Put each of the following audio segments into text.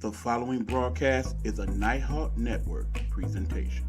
The following broadcast is a Nighthawk Network presentation.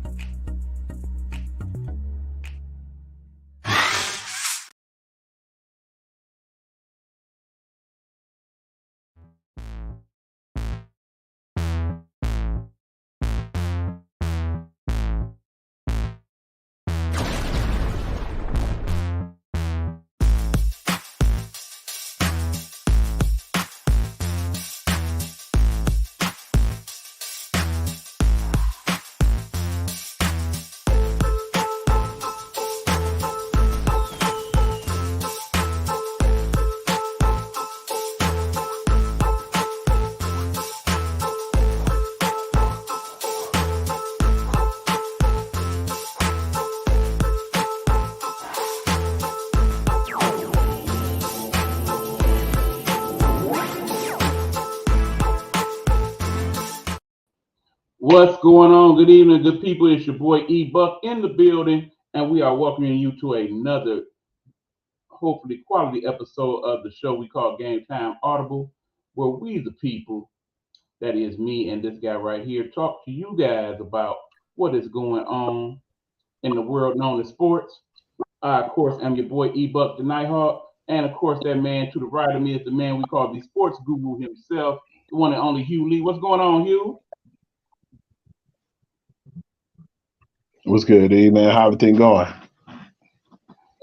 What's going on? Good evening, good people. It's your boy E-Buck in the building, and we are welcoming you to another, hopefully quality episode of the show we call Gametime Audible, where we, the people, that is me and this guy right here, talk to you guys about what is going on in the world known as sports. I, of course, am your boy E-Buck the Nighthawk, and of course, that man to the right of me is the man we call the sports guru himself, the one and only Hugh Lee. What's going on, Hugh? What's good, E, man? How everything going?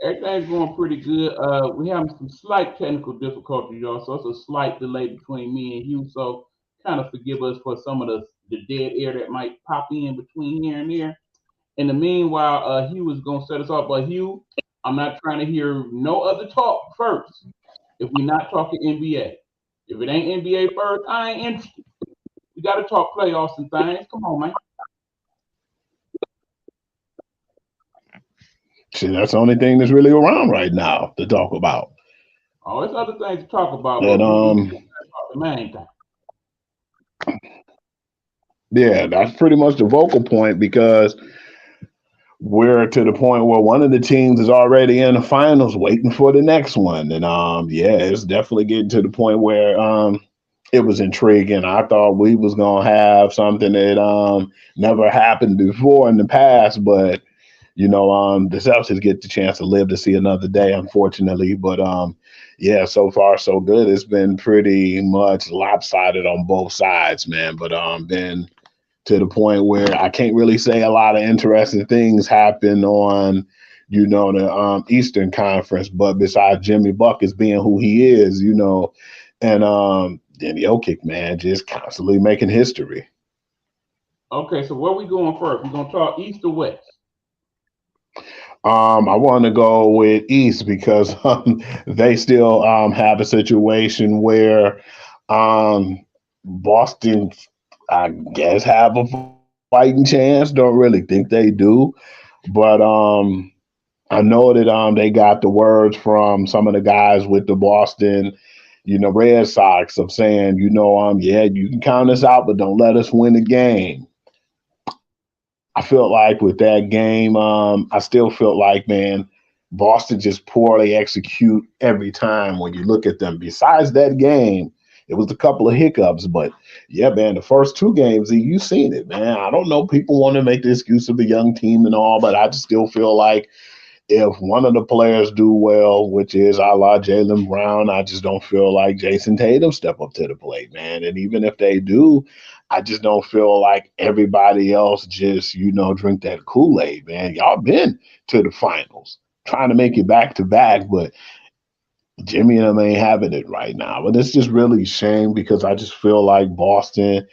Everything's going pretty good. We having some slight technical difficulties, y'all. So it's a slight delay between me and Hugh. So kind of forgive us for some of the dead air that might pop in between here and there. In the meanwhile, Hugh is gonna set us off. But Hugh, I'm not trying to hear no other talk first. If we're not talking NBA, if it ain't NBA first, I ain't interested. We got to talk playoffs and things. Come on, man. Shit, that's the only thing that's really around right now to talk about. Oh, there's other things to talk about, but And we talk the main thing. yeah, that's pretty much the vocal point because we're to the point where one of the teams is already in the finals waiting for the next one. And yeah, it's definitely getting to the point where it was intriguing. I thought we was gonna have something that never happened before in the past, but the Celtics get the chance to live to see another day, unfortunately. But yeah, so far so good. It's been pretty much lopsided on both sides, man. But been to the point where I can't really say a lot of interesting things happen on, the Eastern Conference. But besides Jimmy Buckets being who he is, and then Jokic, man, just constantly making history. Okay, so where we going first? We're gonna talk East or West? I want to go with East because they still have a situation where Boston, I guess, have a fighting chance. Don't really think they do, but I know that they got the words from some of the guys with the Boston, Red Sox of saying, yeah, you can count us out, but don't let us win the game. I felt like with that game, I still felt like, man, Boston just poorly execute every time when you look at them. Besides that game, it was a couple of hiccups, but yeah, man, the first two games, you seen it, man. I don't know, people want to make the excuse of a young team and all, but I just still feel like if one of the players do well, which is a la Jaylen Brown, I just don't feel like Jason Tatum step up to the plate, man. And even if they do, I just don't feel like everybody else just, drink that Kool-Aid, man. Y'all been to the finals, trying to make it back to back, but Jimmy and them ain't having it right now. But it's just really a shame because I just feel like Boston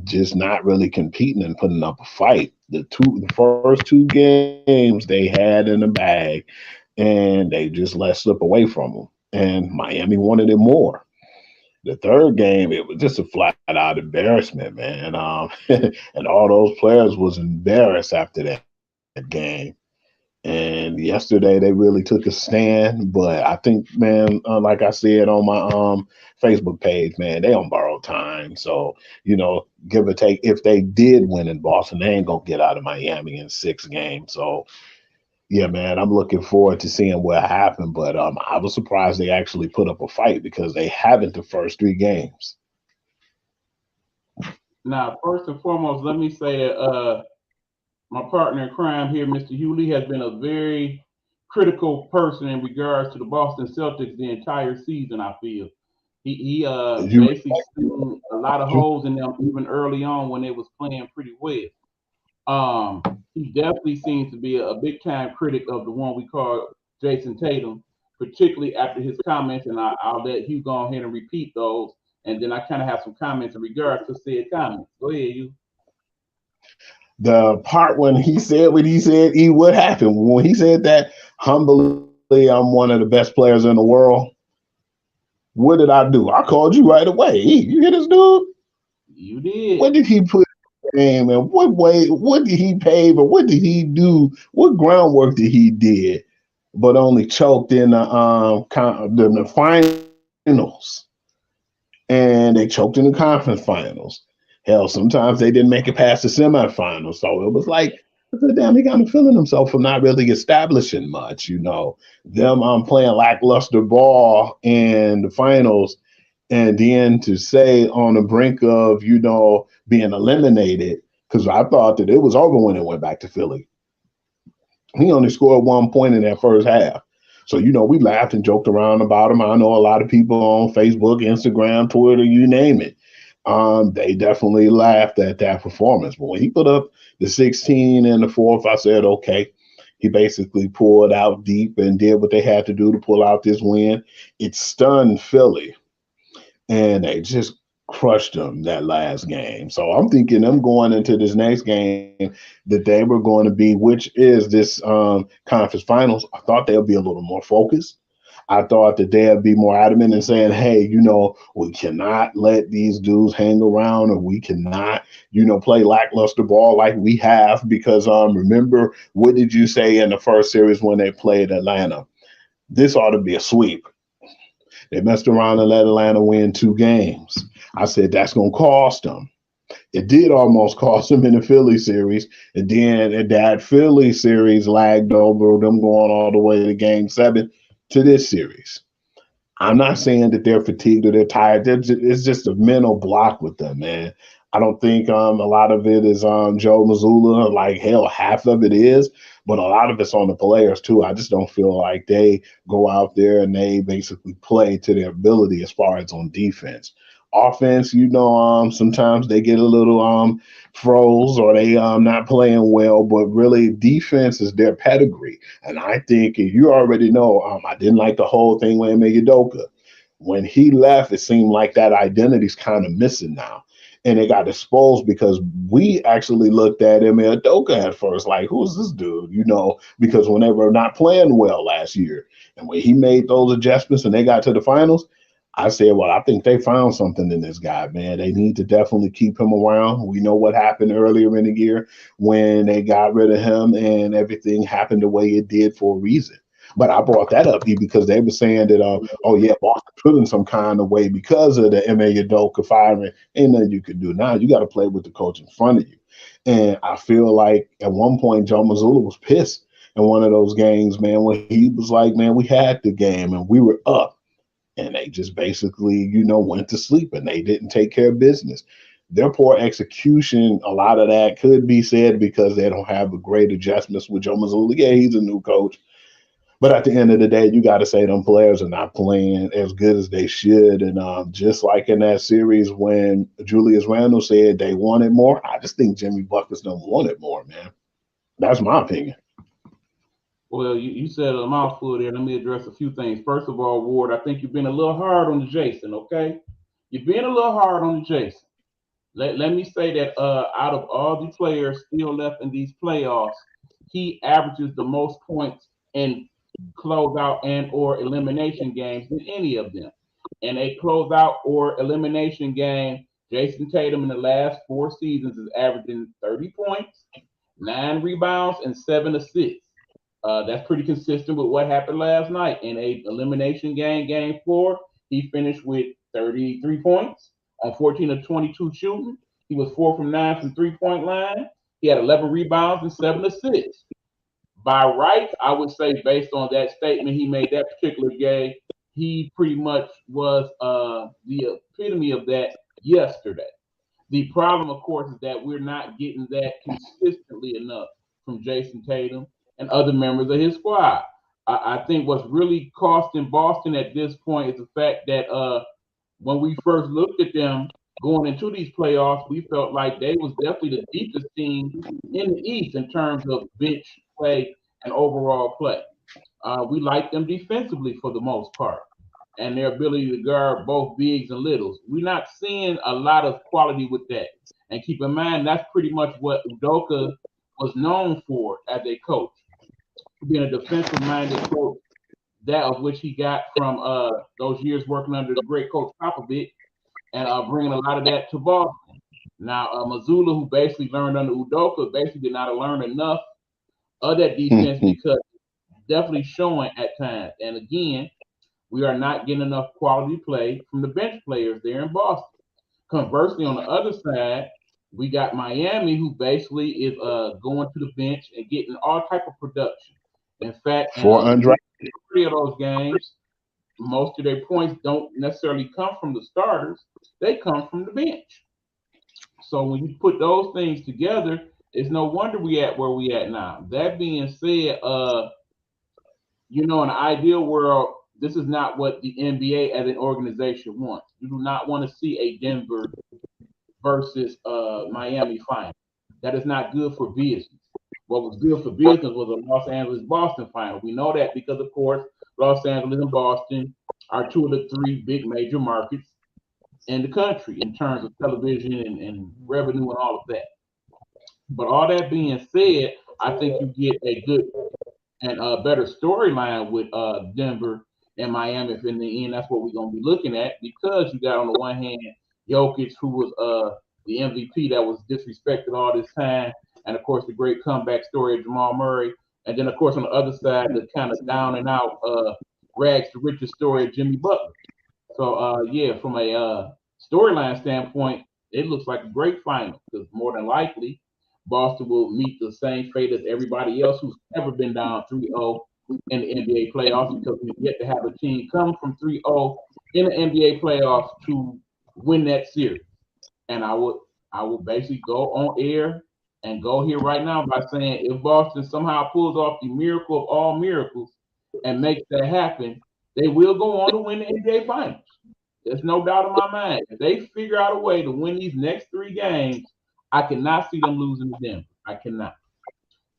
just not really competing and putting up a fight. The first two games they had in the bag, and they just let slip away from them. And Miami wanted it more. The third game, it was just a flat out embarrassment, man. And all those players was embarrassed after that game. And yesterday they really took a stand, but I think, man, like I said on my Facebook page, man, they on borrowed time. So, give or take, if they did win in Boston, they ain't gonna get out of Miami in 6 games. So, yeah, man, I'm looking forward to seeing what happened. But I was surprised they actually put up a fight because they haven't the first 3 games. Now, first and foremost, let me say that my partner in crime here, Mr. Hewley, has been a very critical person in regards to the Boston Celtics the entire season. I feel he You basically seen a lot of holes in them even early on when they was playing pretty well. He definitely seems to be a big time critic of the one we call Jason Tatum, particularly after his comments, and I'll let you go ahead and repeat those, and then I kind of have some comments in regards to said comments. Go ahead, you. the part when he said what he said, what happened when he said that humbly, I'm one of the best players in the world. What did I do? I called you right away. You hear this dude? You did. What did he put in the game, and what way? What did he pave, or what did he do? What groundwork did he did? But only choked in the finals, and they choked in the conference finals. Hell, sometimes they didn't make it past the semifinals. So it was like, damn, he kind of feeling himself from not really establishing much, Them playing lackluster ball in the finals, and then to say on the brink of, being eliminated, because I thought that it was over when it went back to Philly. He only scored 1 point in that first half. So, we laughed and joked around about him. I know a lot of people on Facebook, Instagram, Twitter, you name it. They definitely laughed at that performance. But when he put up the 16 in the fourth, I said, okay. He basically pulled out deep and did what they had to do to pull out this win. It stunned Philly, and they just crushed them that last game. So I'm thinking them going into this next game that they were going to be, which is this conference finals. I thought they'll be a little more focused. I thought that they'd be more adamant in saying, hey, we cannot let these dudes hang around, or we cannot, play lackluster ball like we have. Because remember, what did you say in the first series when they played Atlanta? This ought to be a sweep. They messed around and let Atlanta win 2 games. I said, that's going to cost them. It did almost cost them in the Philly series. And then that Philly series lagged over them going all the way to game 7 to this series. I'm not saying that they're fatigued or they're tired. It's just a mental block with them, man. I don't think a lot of it is Joe Mazzulla. Like, hell, half of it is, but a lot of it's on the players too. I just don't feel like they go out there and they basically play to their ability as far as on defense. Offense, sometimes they get a little froze, or they not playing well, but really defense is their pedigree. And I think you already know, I didn't like the whole thing with Ime Udoka. When he left, it seemed like that identity's kind of missing now. And it got exposed because we actually looked at Ime Udoka at first, like, who's this dude? Because when they were not playing well last year, and when he made those adjustments and they got to the finals, I said, well, I think they found something in this guy, man. They need to definitely keep him around. We know what happened earlier in the year when they got rid of him, and everything happened the way it did for a reason. But I brought that up because they were saying that, oh, yeah, Boston put in some kind of way because of the Ime Udoka firing. Ain't nothing you can do now. You got to play with the coach in front of you. And I feel like at one point, Joe Mazzulla was pissed in one of those games, man, when he was like, man, we had the game and we were up. And they just basically, went to sleep, and they didn't take care of business. Their poor execution, a lot of that could be said because they don't have a great adjustments with Joe Mazzulla. Yeah, he's a new coach. But at the end of the day, you got to say them players are not playing as good as they should. And just like in that series when Julius Randle said they wanted more, I just think Jimmy Buckets don't want it more, man. That's my opinion. Well, you said a mouthful there. Let me address a few things. First of all, Ward, I think you've been a little hard on the Jason, okay? You've been a little hard on the Jason. Let me say that out of all the players still left in these playoffs, he averages the most points in closeout and or elimination games than any of them. In a closeout or elimination game, Jason Tatum in the last 4 seasons is averaging 30 points, 9 rebounds, and 7 assists. That's pretty consistent with what happened last night in a elimination game, game 4. He finished with 33 points on 14 of 22 shooting. He was 4 from 9 from 3 point line. He had 11 rebounds and 7 assists. By rights, I would say based on that statement he made that particular game, he pretty much was the epitome of that yesterday. The problem, of course, is that we're not getting that consistently enough from Jason Tatum and other members of his squad. I think what's really costing Boston at this point is the fact that when we first looked at them going into these playoffs, we felt like they was definitely the deepest team in the East in terms of bench play and overall play. We like them defensively for the most part, and their ability to guard both bigs and littles. We're not seeing a lot of quality with that. And keep in mind, that's pretty much what Udoka was known for as a coach, being a defensive-minded coach, that of which he got from those years working under the great coach Popovich, and bringing a lot of that to Boston. Now, Mazzulla, who basically learned under Udoka, basically did not learn enough of that defense because it's definitely showing at times. And again, we are not getting enough quality play from the bench players there in Boston. Conversely, on the other side, we got Miami, who basically is going to the bench and getting all type of production. In fact, in For undrafted. three of those games, most of their points don't necessarily come from the starters; they come from the bench. So when you put those things together, it's no wonder we at where we at now. That being said, in an ideal world, this is not what the NBA as an organization wants. You do not want to see a Denver versus Miami final. That is not good for business. What was good for business was a Los Angeles Boston final. We know that because, of course, Los Angeles and Boston are two of the three big major markets in the country in terms of television and revenue and all of that. But all that being said, I think you get a good and a better storyline with Denver and Miami. If in the end, that's what we're going to be looking at, because you got on the one hand Jokic, who was the MVP that was disrespected all this time, and of course the great comeback story of Jamal Murray, and then of course on the other side the kind of down and out rags to riches story of Jimmy Butler. So yeah, from a storyline standpoint, it looks like a great final because more than likely Boston will meet the same fate as everybody else who's ever been down 3-0 in the NBA playoffs, because we've yet to have a team come from 3-0 in the NBA playoffs to win that series. And I would basically go on air and go here right now by saying, if Boston somehow pulls off the miracle of all miracles and makes that happen, they will go on to win the NBA finals. There's no doubt in my mind. If they figure out a way to win these next three games, I cannot see them losing to Denver. I cannot.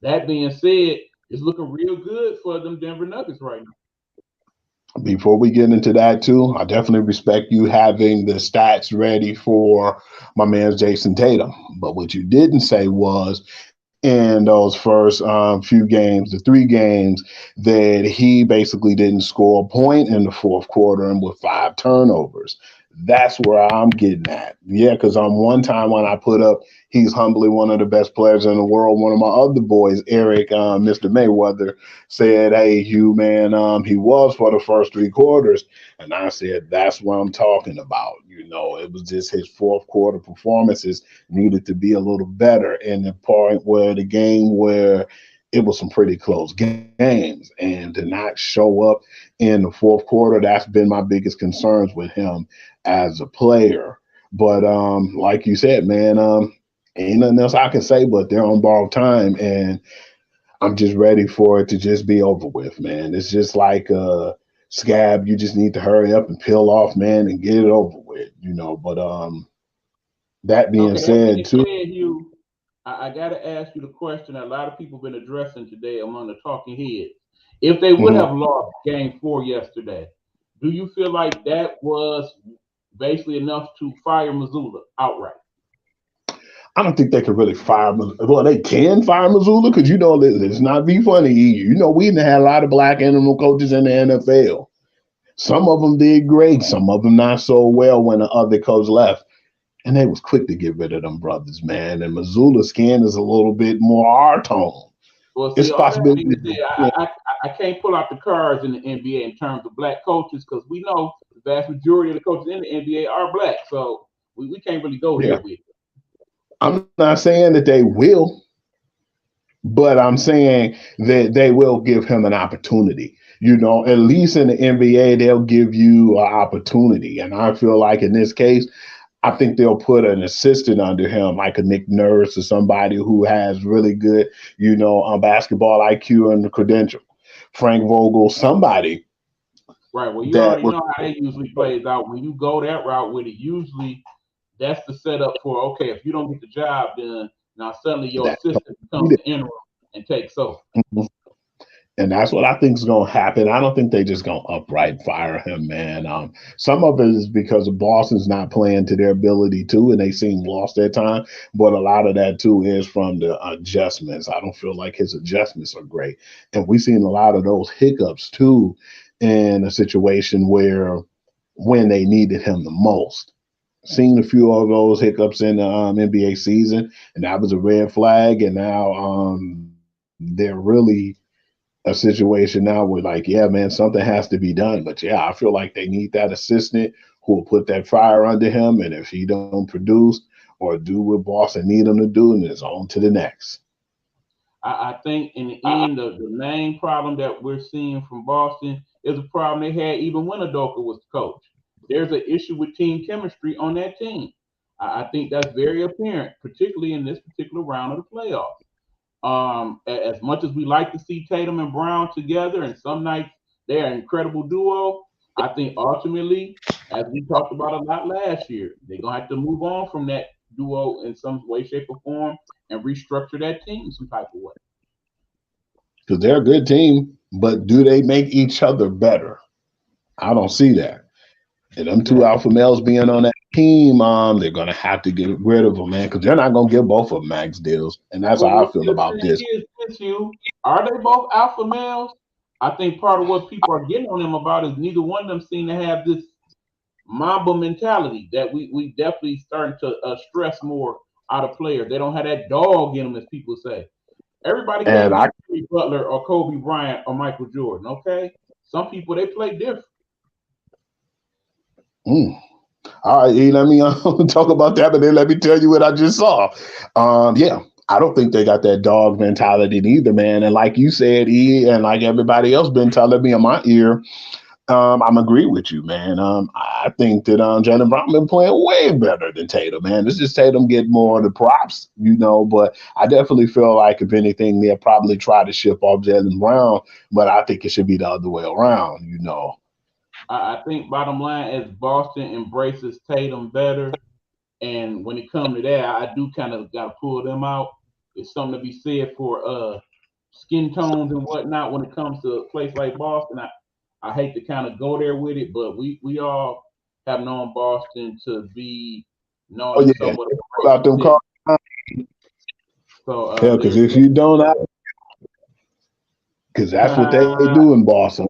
That being said, it's looking real good for them Denver Nuggets right now. Before we get into that too, I definitely respect you having the stats ready for my man Jason Tatum. But what you didn't say was, in those first few games, the three games, that he basically didn't score a point in the fourth quarter and with 5 turnovers. That's where I'm getting at. Yeah, because one time when I put up, he's humbly one of the best players in the world. One of my other boys, Eric, Mr. Mayweather, said, "Hey, Hugh, man, he was for the first 3 quarters." And I said, that's what I'm talking about. It was just his fourth quarter performances needed to be a little better in the point where the game where it was some pretty close games, and to not show up in the fourth quarter, that's been my biggest concerns with him as a player. But like you said, man, ain't nothing else I can say, but they're on borrowed time, and I'm just ready for it to just be over with, man. It's just like a scab. You just need to hurry up and peel off, man, and get it over with, But that being said, too. Hugh, I got to ask you the question that a lot of people have been addressing today among the talking heads. If they would have lost game 4 yesterday, do you feel like that was basically enough to fire Mazzulla outright? I don't think they could really fire Mazzulla. Well, they can fire Mazzulla because, let's not be funny. We had a lot of black animal coaches in the NFL. Some of them did great. Some of them not so well when the other coach left. And they was quick to get rid of them brothers, man. And Mazzulla's skin is a little bit more our tone. Well, see, it's possibility. I can't pull out the cards in the NBA in terms of black coaches, because we know the vast majority of the coaches in the NBA are black. So we can't really go there with it. I'm not saying that they will, but I'm saying that they will give him an opportunity. At least in the NBA, they'll give you an opportunity. And I feel like in this case, I think they'll put an assistant under him, like a Nick Nurse or somebody who has really good, basketball IQ and the credential. Frank Vogel, somebody Right. Well, you that already was. know how that usually plays out. When you go that route with it, usually that's the setup for, okay, if you don't get the job done, now suddenly your That assistant becomes the interim and takes over. and that's what I think is going to happen. I don't think they just going to upright fire him, man. Some of it is because Boston's not playing to their ability too, and they seem lost at time. But a lot of that too is from the adjustments. I don't feel like his adjustments are great, and we've seen a lot of those hiccups too in a situation where when they needed him the most. Seen a few of those hiccups in the NBA season, and that was a red flag. And now they're really a situation now where, like, yeah, man, something has to be done. But yeah, I feel like they need that assistant who will put that fire under him. And if he don't produce or do what Boston need him to do, then it's on to the next. I think in the end, the main problem that we're seeing from Boston is a problem they had even when Adoka was the coach. There's an issue with team chemistry on that team. I think that's very apparent, particularly in this particular round of the playoffs. As much as we like to see Tatum and Brown together, and some nights they're an incredible duo, I think ultimately, as we talked about a lot last year, they're gonna have to move on from that duo in some way, shape, or form and restructure that team some type of way. Because they're a good team, but do they make each other better? I don't see that. And them two Exactly. alpha males being on that team, they're gonna have to get rid of them, man, because they're not gonna give both of them max deals. And that's Well, how I well, see, feel the about thing this. is, this you are they both alpha males? I think part of what people are getting on them about is neither one of them seem to have this Mamba mentality that we definitely starting to stress more out of players. They don't have that dog in them, as people say. Everybody And can't I be Jimmy Butler or Kobe Bryant or Michael Jordan. Okay, some people they play different. mm, all right, E, let me talk about that, but then let me tell you what I just saw. Yeah, I don't think they got that dog mentality either, man. And like you said, E, and like everybody else been telling me in my ear, I'm agree with you, man. I think that Jalen Brown been playing way better than Tatum, man. This is Tatum get more of the props, but I definitely feel like if anything, they'll probably try to ship off Jalen Brown, but I think it should be the other way around. I think bottom line is Boston embraces Tatum better, and when it comes to that, I do kind of got to pull them out. It's something to be said for skin tones and whatnot when it comes to a place like Boston. I hate to kind of go there with it, but we all have known Boston to be known Oh as yeah, somewhat of a about racist them city. cars. So Yeah, because there's if you don't, because that's what they that. do in Boston.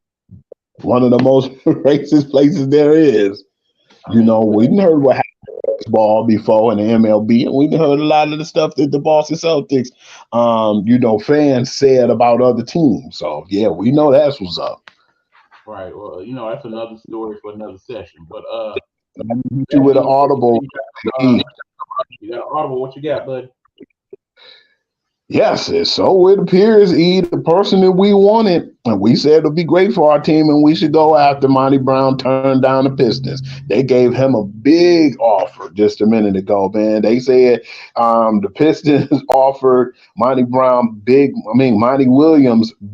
One of the most racist places there is. I mean, We didn't heard what happened with baseball before in the MLB, and we done heard a lot of the stuff that the Boston Celtics, fans said about other teams. So yeah, we know that's what's up. right. Well, that's another story for another session. But I need you that with an being said, audible. you got an audible. What you got, bud? Yes, and so it appears the person that we wanted, and we said it'll be great for our team, and we should go after Monty Brown turned down the Pistons. They gave him a big offer just a minute ago, man. They said the Pistons offered Monty Williams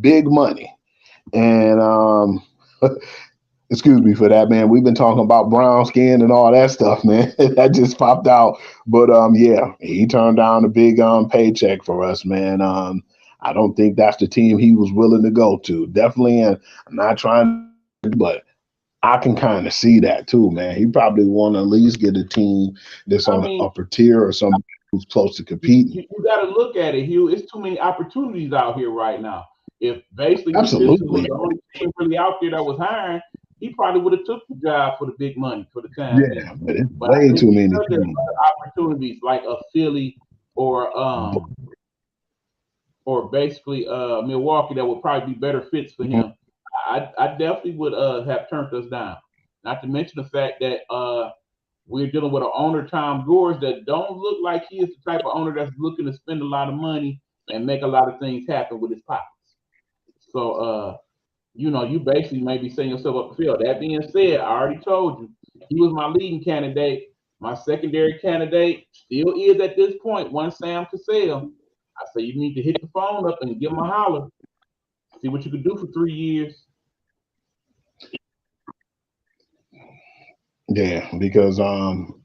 big money, and excuse me for that, man. We've been talking about brown skin and all that stuff, man. That just popped out. But yeah, he turned down a big paycheck for us, man. I don't think that's the team he was willing to go to. Definitely, and I'm not trying to, but I can kind of see that too, man. He probably want to at least get a team that's I on the mean, upper tier or somebody who's close to competing. you got to look at it, Hugh. It's too many opportunities out here right now. If basically the Pistons was Absolutely. the only team really out there that was hiring, he probably would have took the job for the big money for the time being. Yeah, but it's But I way think too many because there's teams. other opportunities like a Philly or basically Milwaukee that would probably be better fits for him, I definitely would have turned us down. Not to mention the fact that we're dealing with an owner, Tom Gores, that don't look like he is the type of owner that's looking to spend a lot of money and make a lot of things happen with his pockets. So, you basically may be setting yourself up to fail. That being said, I already told you he was my leading candidate. My secondary candidate still is at this point one Sam Cassell. I say you need to hit the phone up and give him a holler. See what you can do for 3 years. Yeah, because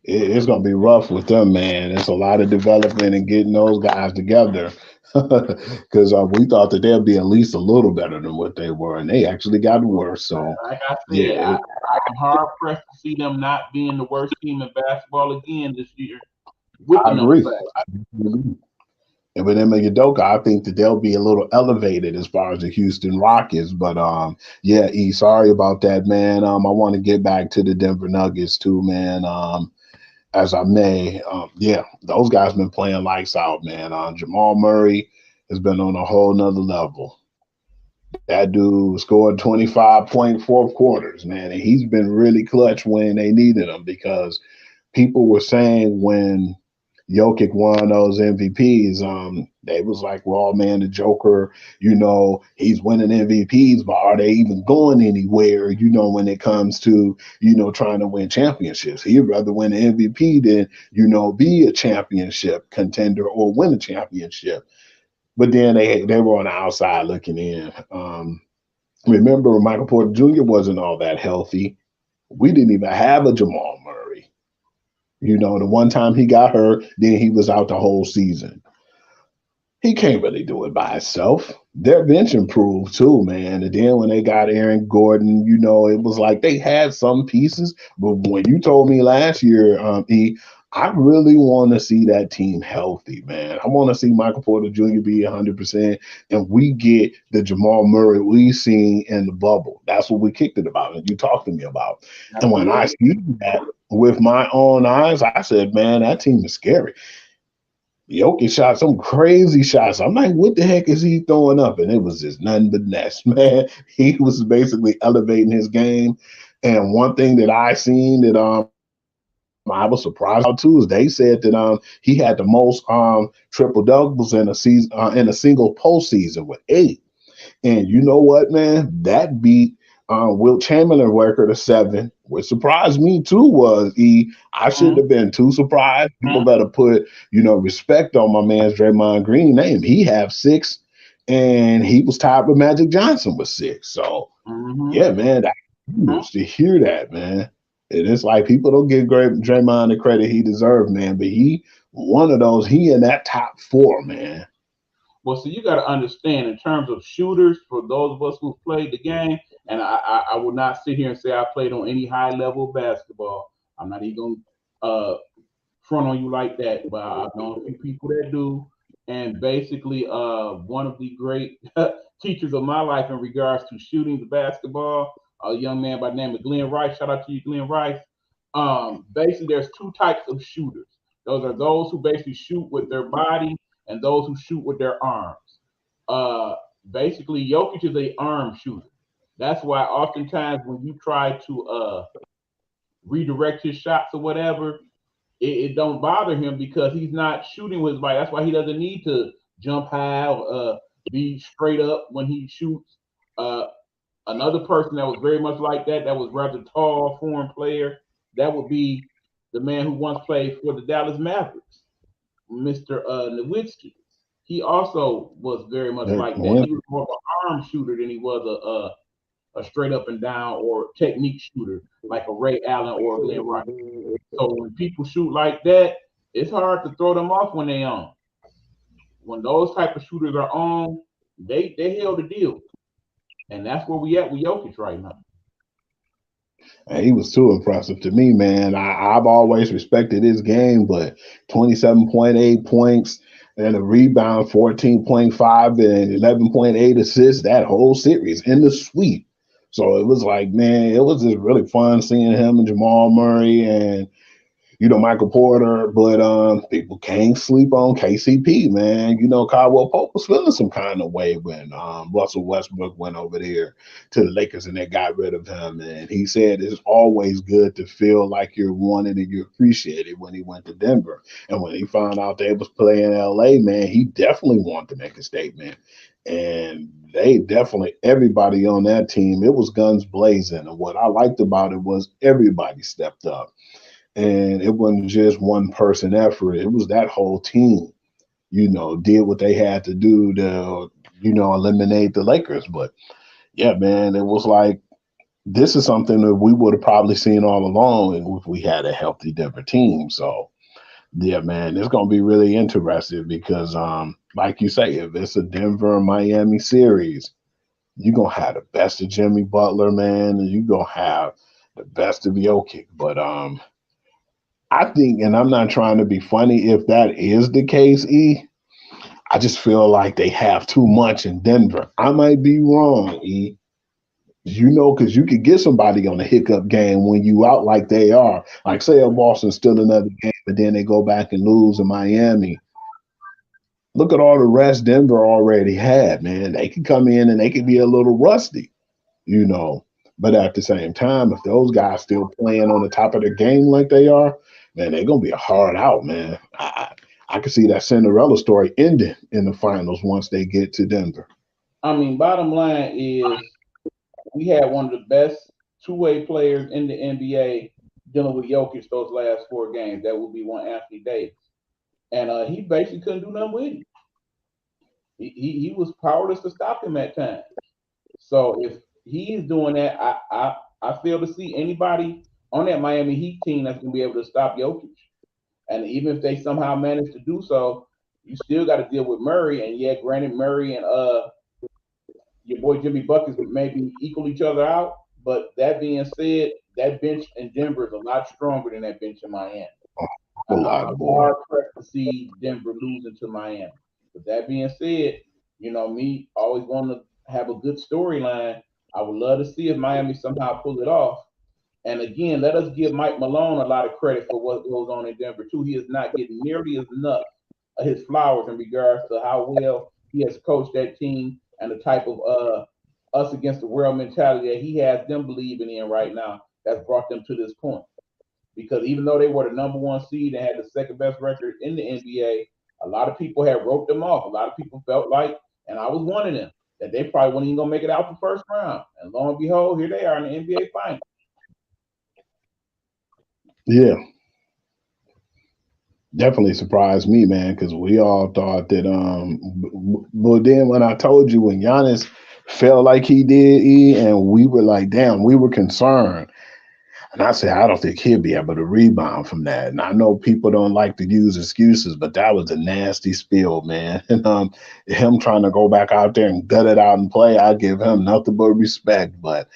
it's gonna be rough with them, man. It's a lot of development and getting those guys together. Because we thought that they'd be at least a little better than what they were, and they actually got worse. So Like I yeah, said, I'm hard pressed to see them not being the worst team in basketball again this year with the I number agree. fact. I agree. And with them and Udoka, I think that they'll be a little elevated as far as the Houston Rockets. But yeah, E, sorry about that, man. I want to get back to the Denver Nuggets too, man. As I may, yeah, those guys been playing lights out, man. Jamal Murray has been on a whole nother level. That dude scored 25 point fourth quarters, man, and he's been really clutch when they needed him because people were saying when Jokic won those MVPs, they was like, well, man, the Joker, he's winning MVPs, but are they even going anywhere, when it comes to, trying to win championships? He'd rather win an MVP than, be a championship contender or win a championship. But then they were on the outside looking in. Remember, Michael Porter Jr. wasn't all that healthy. We didn't even have a Jamal Murray. The one time he got hurt, then he was out the whole season. He can't really do it by himself. Their bench improved too, man. And then when they got Aaron Gordon, it was like they had some pieces. But when you told me last year, E, I really want to see that team healthy, man. I want to see Michael Porter Jr. be 100%, and we get the Jamal Murray we seen in the bubble. That's what we kicked it about, and you talked to me about. And when I Absolutely. see that with my own eyes, I said, man, that team is scary. Jokic shot some crazy shots. I'm like, what the heck is he throwing up? And it was just nothing but nest, man. He was basically elevating his game. And one thing that I seen that I was surprised about too is they said that he had the most triple doubles in a season in a single postseason with 8. And you know what, man? That beat Wilt Chamberlain record of 7. What surprised me too was I shouldn't Mhm. have been too surprised. People better put respect on my man's Draymond Green name. He have 6, and he was tied with Magic Johnson with 6. So Mhm. yeah, man, that huge to hear that, man. And it's like people don't give great Draymond the credit he deserved, man. But he one of those. He in that top 4, man. Well, so you got to understand in terms of shooters, for those of us who played the game, and I will not sit here and say I played on any high level of basketball. I'm not even going to front on you like that, but I've known a few people that do. And basically, one of the great teachers of my life in regards to shooting the basketball, a young man by the name of Glenn Rice. Shout out to you, Glenn Rice. Basically, there's 2 types of shooters. Those are those who basically shoot with their body and those who shoot with their arms. Uh, Basically, Jokic is a arm shooter. That's why oftentimes when you try to redirect his shots or whatever, it don't bother him because he's not shooting with his body. That's why he doesn't need to jump high or be straight up when he shoots. Uh, Another person that was very much like that, that was rather tall, foreign player, that would be the man who once played for the Dallas Mavericks, Mr. Nowitzki. He also was very much like that. When He was more of an arm shooter than he was a straight up and down or technique shooter like a Ray Allen or a Glenn Rice. So when people shoot like that, it's hard to throw them off when they on. When those type of shooters are on, they held the deal, and that's where we at with Jokic right now. he was too impressive to me, man. I've always respected his game, but 27.8 points and a rebound, 14.5 and 11.8 assists that whole series in the sweep. So it was like, man, it was just really fun seeing him and Jamal Murray and Michael Porter, but people can't sleep on KCP, man. Caldwell Pope was feeling some kind of way when Russell Westbrook went over there to the Lakers and they got rid of him. And he said it's always good to feel like you're wanted and you're appreciated when he went to Denver. And when he found out they was playing in LA, man, he definitely wanted to make a statement. And they definitely, everybody on that team, it was guns blazing. And what I liked about it was everybody stepped up. And it wasn't just one person effort. It was that whole team, did what they had to do to, eliminate the Lakers. But yeah, man, it was like this is something that we would have probably seen all along if we had a healthy Denver team. So yeah, man, it's gonna be really interesting because like you say, if it's a Denver and Miami series, you're gonna have the best of Jimmy Butler, man, and you're gonna have the best of Jokic. But I think, and I'm not trying to be funny, if that is the case, I just feel like they have too much in Denver. I might be wrong, because you could get somebody on a hiccup game when you out like they are. Like, say, if Boston still another game, but then they go back and lose in Miami. Look at all the rest Denver already had, man. They could come in and they could be a little rusty, you know. But at the same time, if those guys still playing on the top of their game like they are, man, they're gonna be a hard out, man. I can see that Cinderella story ending in the finals once they get to Denver. I mean, bottom line is we had one of the best two-way players in the NBA dealing with Jokic those last four games. That would be one Anthony Davis, and he basically couldn't do nothing with him. He was powerless to stop him at times. So if he's doing that, I fail to see anybody on that Miami Heat team that's gonna be able to stop Jokic. And even if they somehow manage to do so, you still got to deal with Murray. And yeah, granted, Murray and your boy Jimmy Buckets maybe equal each other out. But that being said, that bench in Denver is a lot stronger than that bench in Miami. A lot, I'm boy. hard pressed to see Denver losing to Miami. But that being said, me always want to have a good storyline. I would love to see if Miami somehow pull it off. And again, let us give Mike Malone a lot of credit for what goes on in Denver too. He is not getting nearly as enough of his flowers in regards to how well he has coached that team and the type of us against the world mentality that he has them believing in right now that's brought them to this point. Because even though they were the number one seed and had the second best record in the NBA, a lot of people had wrote them off. A lot of people felt like, and I was one of them, that they probably weren't even gonna make it out the first round. And lo and behold, here they are in the NBA finals. Yeah, definitely surprised me, man, because we all thought that. But then when I told you when Giannis felt like he did, and we were like, damn, we were concerned. And I said, I don't think he'll be able to rebound from that. And I know people don't like to use excuses, but that was a nasty spill, man. And him trying to go back out there and gut it out and play, I give him nothing but respect. But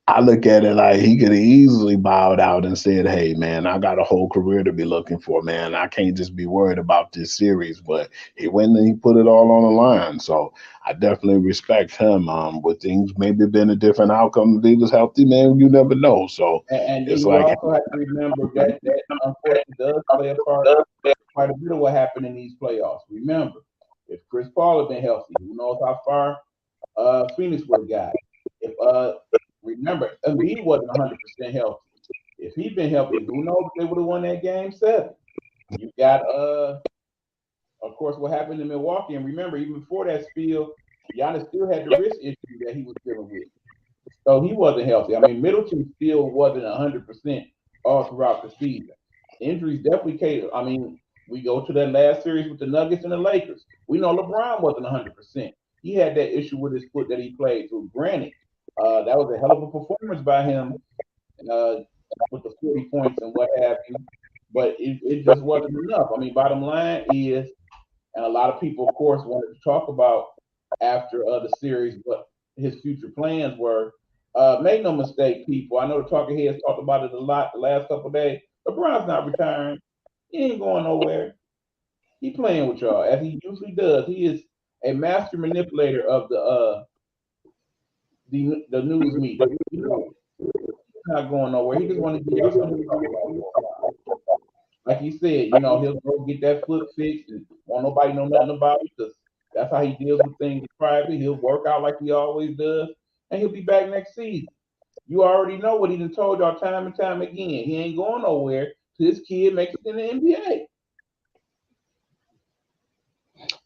I look at it like he could have easily bowed out and said, "Hey, man, I got a whole career to be looking for, man. I can't just be worried about this series." But he went and he put it all on the line. So I definitely respect him. With things maybe been a different outcome if he was healthy, man, you never know. So And then it's you like, also have to remember that unfortunately does play a part quite a bit of what happened in these playoffs. Remember, if Chris Paul had been healthy, who knows how far Phoenix would have got. If remember, Embiid wasn't 100% healthy. If he'd been healthy, who knows if they would have won that game seven. You got of course what happened in Milwaukee, and remember, even before that spill, Giannis still had the wrist issue that he was dealing with. So he wasn't healthy. I mean, Middleton still wasn't 100% all throughout the season. Injuries definitely cater. I mean, we go to that last series with the Nuggets and the Lakers. We know LeBron wasn't 100%. He had that issue with his foot that he played through. Granted, that was a hell of a performance by him uh, with the 40 points and what have you, but it just wasn't enough. I mean, bottom line is, and a lot of people, of course, wanted to talk about after the series what his future plans were. Make no mistake, people. I know the talking heads talked about it a lot the last couple of days. LeBron's not retiring. He ain't going nowhere. He playing with y'all as he usually does. He is a master manipulator of the news media. He's not going nowhere. He just want to give y'all something to talk about for a while. Like he said, he'll go get that foot fixed and won't nobody know nothing about it because that's how he deals with things privately. He'll work out like he always does, and he'll be back next season. You already know what he done told y'all time and time again. He ain't going nowhere till his kid makes it in the NBA.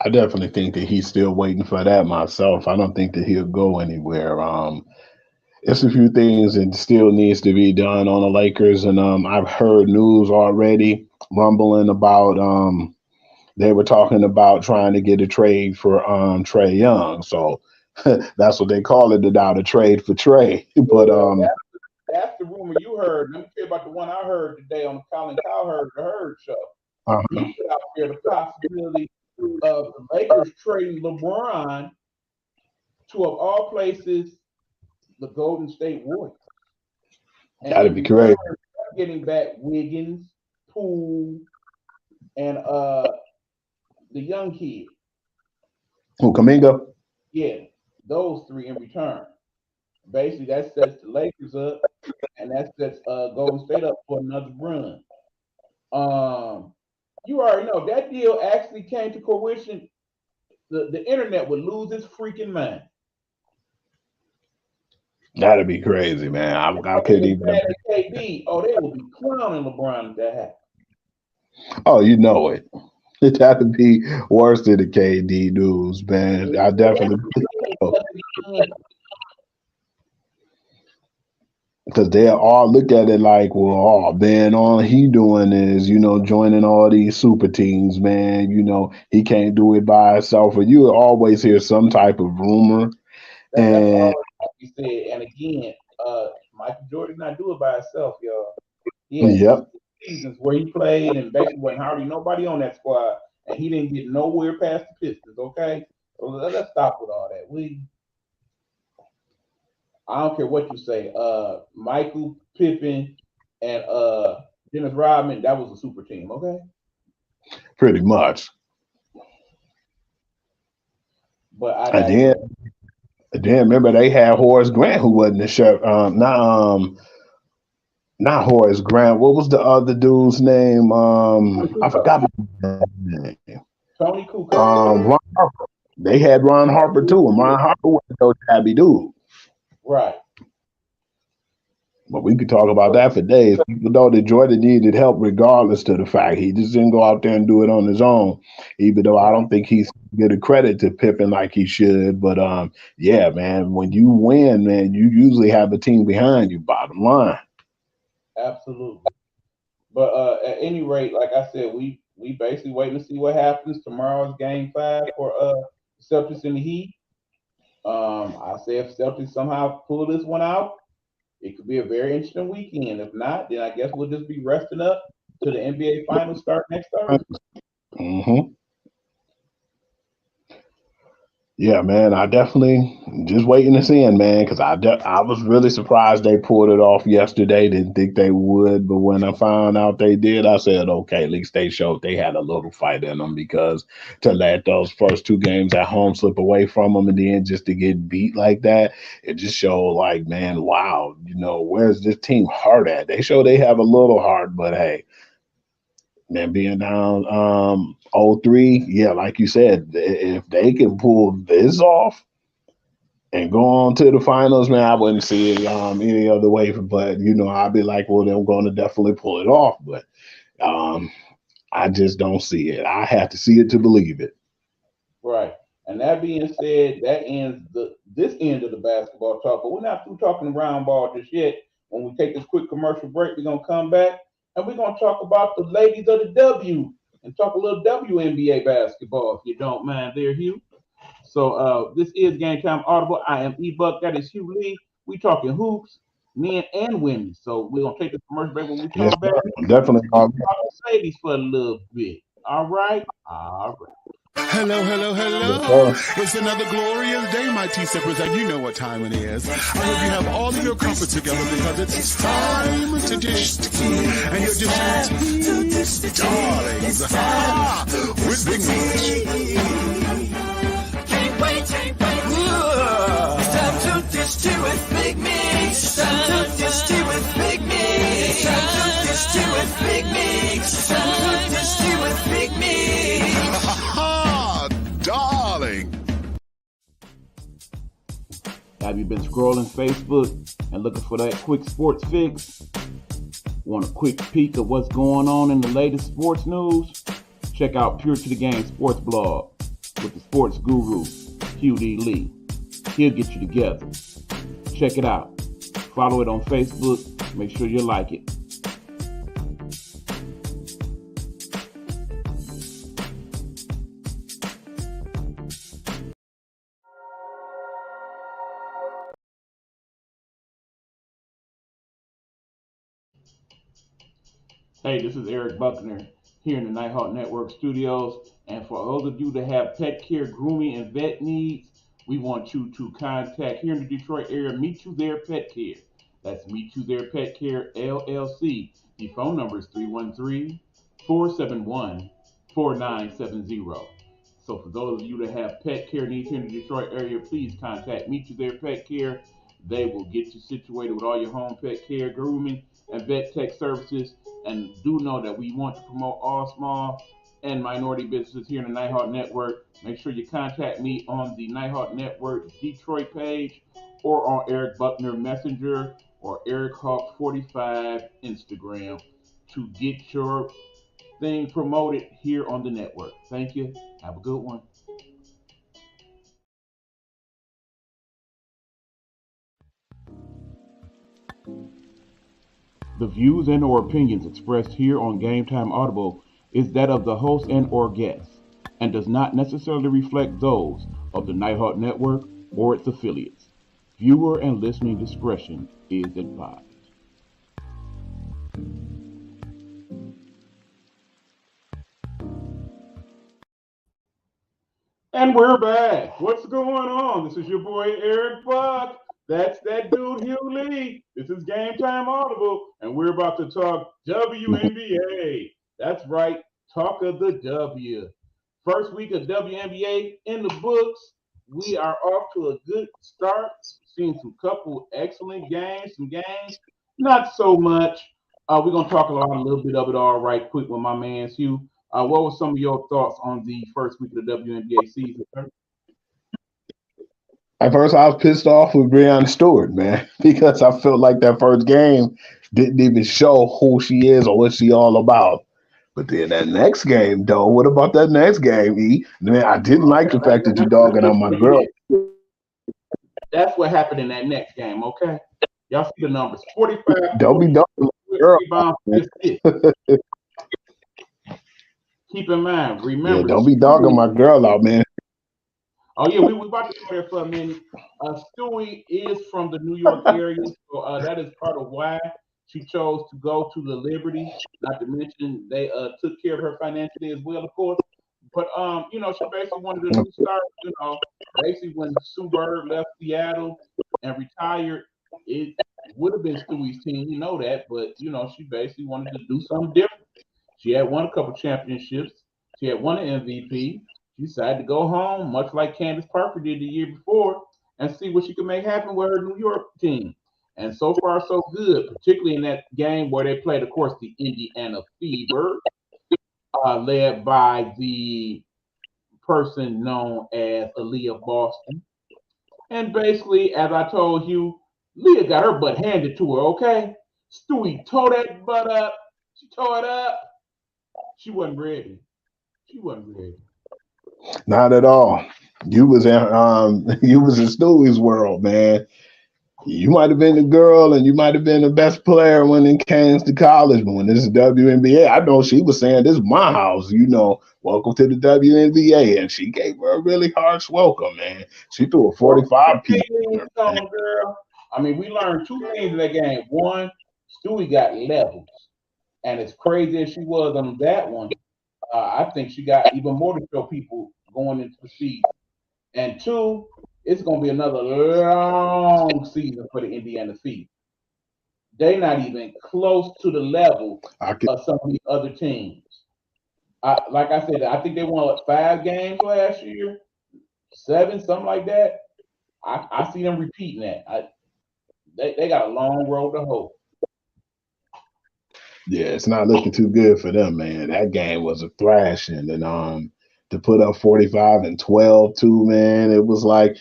I definitely think that he's still waiting for that myself. I don't think that he'll go anywhere. it's a few things that still needs to be done on the Lakers, and I've heard news already rumbling about they were talking about trying to get a trade for Trey Young. So that's what they call it now, the trade for Trey. But Well, that's the rumor you heard. Let me tell you about the one I heard today on the Colin Cowherd, the Herd Show. uh, He put out there the possibility of the Lakers trading LeBron to, of all places, the Golden State Warriors. And that'd in be return, great. getting back Wiggins, Poole, and the young kid. Who, Kaminga? Yeah, those three in return. Basically, that sets the Lakers up, and that sets Golden State up for another run. You already know if that deal actually came to fruition, the internet would lose its freaking mind. That'd be crazy, man. I couldn't They even. mad at KD. Oh, they will be clowning LeBron if that happened. Oh, you know it. That'd be worse than the KD news, man. I definitely. Because they all look at it like, well, oh man, all he doing is, joining all these super teams, man. He can't do it by himself. Or you always hear some type of rumor. That's And all he said. And again, Michael Jordan did not do it by himself, y'all. He had yep, seasons where he played and basically wasn't hardly nobody on that squad, and he didn't get nowhere past the Pistons. Okay, so let's stop with all that. I don't care what you say. Michael Pippen and Dennis Rodman, that was a super team. Okay, pretty much. but And then remember they had Horace Grant, who wasn't the shirt. Not Horace Grant. What was the other dude's name? I forgot my name. Tony Kukoc. Ron Harper. They had Ron Harper too, and Ron Harper wasn't no tabby dude. Right. But we could talk about that for days. People know that Jordan needed help regardless to the fact he just didn't go out there and do it on his own, even though I don't think he's get a credit to Pippen like he should. But yeah, man, when you win, man, you usually have a team behind you, bottom line. Absolutely. But at any rate, like I said, we basically waiting to see what happens. Tomorrow's game 5 for Celtics and the Heat. I say if Celtics somehow pull this one out, it could be a very interesting weekend. If not, then I guess we'll just be resting up to the NBA Finals start next Thursday. Mm-hmm. Yeah, man, I definitely just waiting to see, man, because I was really surprised they pulled it off yesterday. Didn't think they would, but when I found out they did, I said, okay, at least they showed they had a little fight in them, because to let those first 2 games at home slip away from them and then just to get beat like that, it just showed like, man, wow, where's this team heart at? They show they have a little heart, but hey, man, being down 0-3, yeah, like you said, if they can pull this off and go on to the finals, man, I wouldn't see it any other way. But I'd be like, well, they're going to definitely pull it off. But I just don't see it. I have to see it to believe it. Right. And that being said, that ends this end of the basketball talk. But we're not through talking round ball just yet. When we take this quick commercial break, we're gonna come back and we're going to talk about the ladies of the W and talk a little WNBA basketball, if you don't mind there, Hugh. So this is Game Time Audible. I am E-Buck. That is Hugh Lee. We talking hoops, men and women. So we're going to take this commercial break. When we come back, definitely talk to ladies for a little bit. All right? All right. Hello, hello, hello. It's another glorious day, my T-Sippers, and you know what time it is. I hope you have all of your comfort together, because it's time to dish tea. And you're dishing tea, darlings, with Big Meat. Can't wait. Time to dish tea with Big Meat. Time to dish tea with Big Meat. Time to dish tea with Big Meat. Time to dish tea with Big Meat. Darling. Have you been scrolling Facebook and looking for that quick sports fix? Want a quick peek of what's going on in the latest sports news? Check out Pure to the Game Sports Blog with the sports guru, Hugh D. Lee. He'll get you together. Check it out. follow it on Facebook. Make sure you like it. Hey, this is Eric Buckner here in the Nighthawk Network studios. And for those of you that have pet care, grooming, and vet needs, we want you to contact here in the Detroit area, Meet You There Pet Care. That's Meet You There Pet Care, LLC. The phone number is 313-471-4970. So for those of you that have pet care needs here in the Detroit area, please contact Meet You There Pet Care. They will get you situated with all your home pet care, grooming, and vet tech services. And do know that we want to promote all small and minority businesses here in the Nighthawk Network. Make sure you contact me on the Nighthawk Network Detroit page or on Eric Buckner Messenger or Eric Hawk 45 Instagram to get your thing promoted here on the network. Thank you. Have a good one. The views and or opinions expressed here on Gametime Audible is that of the host and or guests, and does not necessarily reflect those of the Nighthawk Network or its affiliates. Viewer and listening discretion is advised. And we're back. What's going on? This is your boy Eric Buck. That's that dude Hugh Lee. This is Gametime Audible, and we're about to talk WNBA. That's right, talk of the W. First week of WNBA in the books. We are off to a good start. Seen some couple excellent games, some games not so much. We're gonna talk a little bit of it all right quick with my man Hugh. What were some of your thoughts on the first week of the WNBA season, sir? At first, I was pissed off with Breanna Stewart, man, because I felt like that first game didn't even show who she is or what she all about. But then that next game, though, what about that next game, E? Man, I didn't like the fact that you dogging on my girl. That's what happened in that next game, okay? Y'all see the numbers. 45. Don't be dogging my girl. Keep in mind, remember. Yeah, don't be dogging my girl out, man. Oh, yeah, we about to go there for a minute. Stewie is from the New York area, so that is part of why she chose to go to the Liberty. Not to mention they took care of her financially as well, of course. But she basically wanted a new start. Basically when Sue Bird left Seattle and retired, it would have been Stewie's team, you know that. But she basically wanted to do something different. She had won a couple championships. She had won an MVP. She decided to go home, much like Candace Parker did the year before, and see what she could make happen with her New York team. And so far, so good, particularly in that game where they played, of course, the Indiana Fever, led by the person known as Aaliyah Boston. And basically, as I told you, Leah got her butt handed to her, okay? Stewie tore that butt up. She tore it up. She wasn't ready. Not at all. You was in Stewie's world, man. You might have been the girl and you might have been the best player when it came to college, but when this is WNBA, I know she was saying, this is my house, welcome to the WNBA. And she gave her a really harsh welcome, man. She threw a 45 piece. Girl. I mean, we learned two things in that game. One, Stewie got levels. And as crazy as she was on that one, I think she got even more to show people going into the season. And two, it's going to be another long season for the Indiana Fever. They're not even close to the level of some of the other teams. Like I said, I think they won 5 games last year, 7, something like that. I see them repeating that. They got a long road to hoe. Yeah, it's not looking too good for them, man. That game was a thrashing, and to put up 45 and 12 too, man. It was like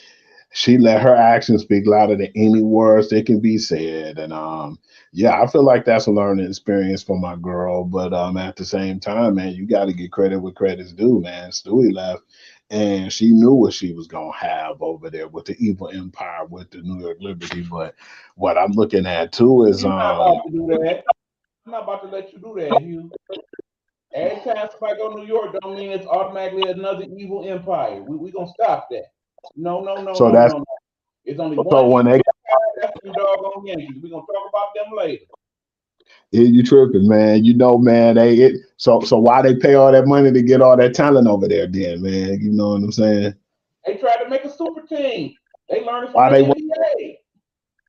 she let her actions speak louder than any words that can be said. And yeah, I feel like that's a learning experience for my girl. But at the same time, man, you got to get credit where credit's due, man. Stewie left, and she knew what she was gonna have over there with the evil empire with the New York Liberty. But what I'm looking at too is You're not about to do that. I'm not about to let you do that, Hugh. Every time somebody go to New York, don't mean it's automatically another evil empire. We gonna stop that. No, no, no, so no, that's no, no. It's only so one when evil they empire. That's them doggone Yankees. We gonna talk about them later. yeah, you tripping, man. You know, man. So why they pay all that money to get all that talent over there, then, man? You know what I'm saying? They tried to make a super team. They learned it from Why the they NBA.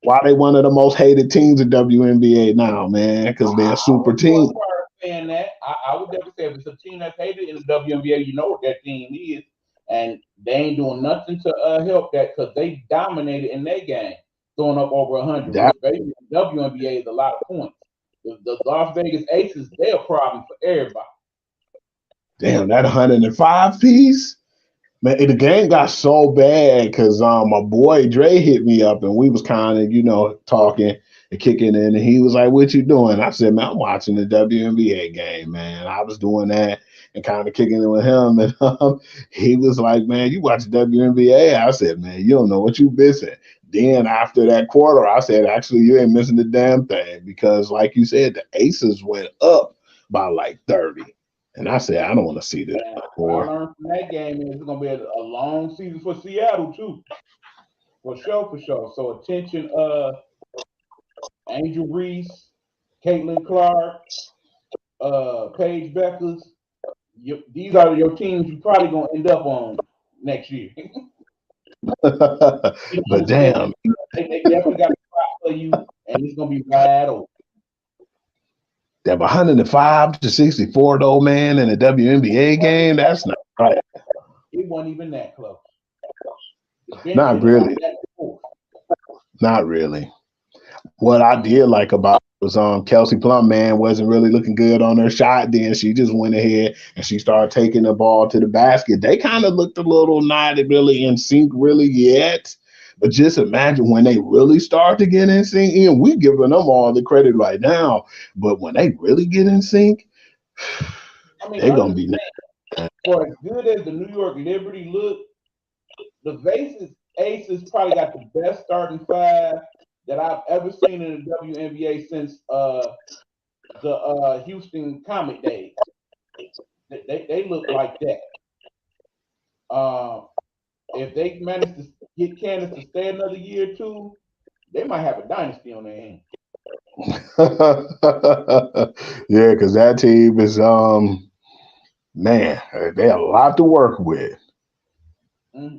why they one of the most hated teams in WNBA now, man? Because they're a I super wouldn't go team. as far as saying that. I would never say if it's a team that's hated in the WNBA, you know what that team is, and they ain't doing nothing to help that because they dominated in their game, throwing up over 100, That which basically in the WNBA is a lot of points. The Las Vegas Aces, they're a problem for everybody. damn that 105 piece. Man, the game got so bad because my boy Dre hit me up and we was kind of, talking and kicking in, and he was like, "What you doing?" I said, "Man, I'm watching the WNBA game, man." I was doing that and kind of kicking it with him, and he was like, "Man, you watch the WNBA?" I said, "Man, you don't know what you missing." Then after that quarter, I said, "Actually, you ain't missing the damn thing because, like you said, the Aces went up by like 30." And I said, I don't want to see this And no what I more. learned from that game is it's gonna be a long season for Seattle too, for sure, for sure. So attention, Angel Reese, Caitlin Clark, Paige Beckers. These are your teams you probably gonna end up on next year. You But understand? damn, They definitely got a spot for you, and it's gonna be wide open. that 105 to 64 though, man, in a WNBA game, that's not right. It wasn't even that close. The bench Not did about really. that before. Not really. What I did like about it was Kelsey Plum, man, wasn't really looking good on her shot. Then she just went ahead and she started taking the ball to the basket. They kind of looked a little not really in sync really yet. But just imagine when they really start to get in sync, and we giving them all the credit right now. But when they really get in sync, I mean, they're gonna be understand, for as good as the New York Liberty look, the Aces probably got the best starting five that I've ever seen in the WNBA since the Houston Comet days. They look like that. If they manage to get Candace to stay another year or two, they might have a dynasty on their hands. yeah, because that team is man, they a lot to work with. Yeah,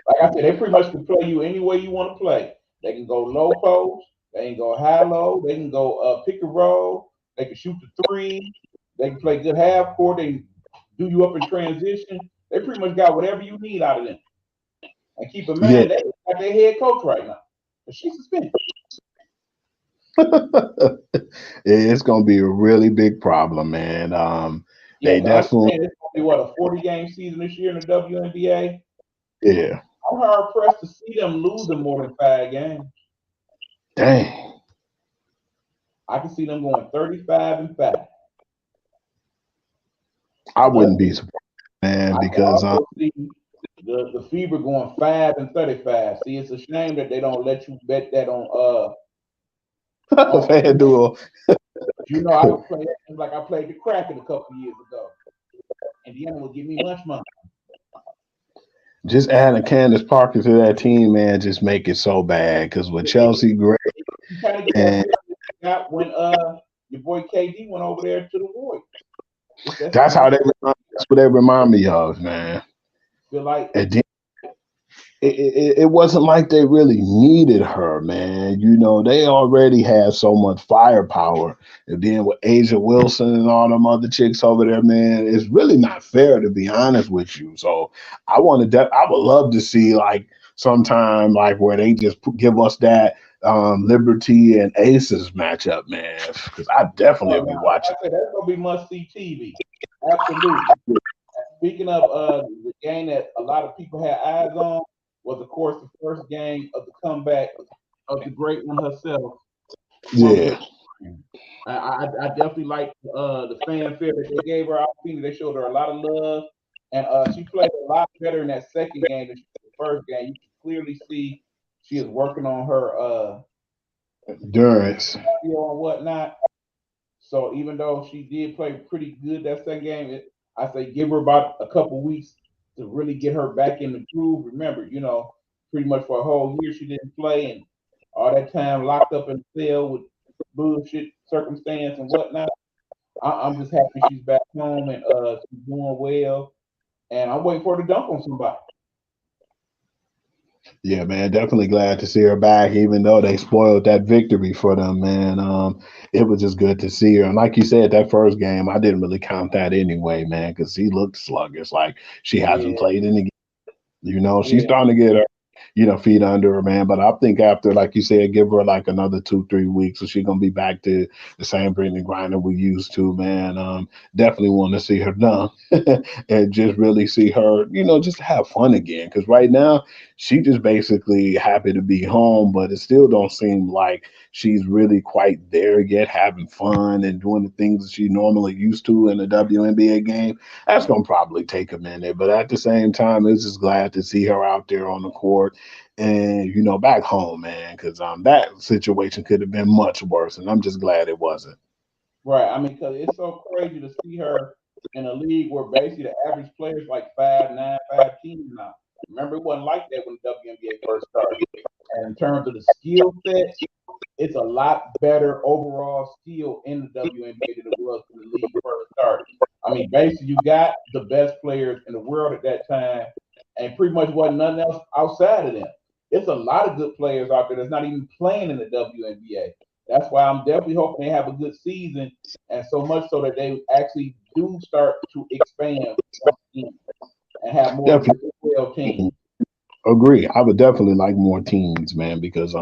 like I said, they pretty much can play you any way you want to play. They can go low post, they can go high low, they can go pick and roll, they can shoot the three, they can play good half court, they can do you up in transition. They pretty much got whatever you need out of them. And keep in Yeah. mind, they got their head coach right now. But she's suspended. It's gonna be a really big problem, man. Yeah, They but definitely, understand it's gonna be what, a 40-game season this year in the WNBA. yeah. I'm hard pressed to see them losing more than 5 games. Dang, I can see them going 35-5. I But wouldn't be surprised, man, I can because also see the Fever going 5-35. See, it's a shame that they don't let you bet that on FanDuel. but you know I would play that like I played the Kraken a couple years ago. Indiana would give me much money. Just adding Candace Parker to that team, man, just make it so bad. Because with Chelsea Gray, You kind of get that and feeling you got when your boy KD went over there to the Warriors. It's that that's same that's what they remind me of, man. feel like. And then it wasn't like they really needed her, man. They already had so much firepower. And then with Asia Wilson and all them other chicks over there, man, it's really not fair to be honest with you. So I would love to see like sometime like where they just give us that Liberty and Aces matchup, man. Because I definitely Now, be like I watching. said, that's gonna be must see TV. Absolutely. Speaking of game that a lot of people had eyes on was, of course, the first game of the comeback of the great one herself, Woman of Yeah. I definitely like the fanfare that they gave her opportunity. They showed her a lot of love, and she played a lot better in that second game than she did the first game. You can clearly see she is working on her Endurance. cardio and whatnot. So even though she did play pretty good that second game, I say give her about a couple weeks to really get her back in the groove. Remember, pretty much for a whole year she didn't play, and all that time locked up in the cell with bullshit circumstance and whatnot. I'm just happy she's back home and she's doing well, and I'm waiting for her to dunk on somebody. Yeah, man, definitely glad to see her back, even though they spoiled that victory for them, man. It was just good to see her. And like you said, that first game, I didn't really count that anyway, man, because she looked sluggish. Like she hasn't Yeah, played in the game. She's yeah, starting to get her, feet under her, man. But I think after, like you said, give her like another 2, 3 weeks, so she's gonna be back to the same Brittany Griner we used to, man. Definitely want to see her done and just really see her, just have fun again. Because right now, she just basically happy to be home, but it still don't seem like she's really quite there yet, having fun and doing the things that she normally used to in a WNBA game. That's gonna probably take a minute, but at the same time, it's just glad to see her out there on the court and back home, man, because that situation could have been much worse, and I'm just glad it wasn't. right. I mean, because it's so crazy to see her in a league where basically the average player is like 5'9", 5'10" now. Remember, it wasn't like that when the WNBA first started. And in terms of the skill set, it's a lot better overall skill in the WNBA than it was when the league first started. I mean, basically, you got the best players in the world at that time, and pretty much wasn't nothing else outside of them. It's a lot of good players out there that's not even playing in the WNBA. That's why I'm definitely hoping they have a good season, and so much so that they actually do start to expand once again and have more than Definitely just 12 teams. agree. I would definitely like more teams, man, because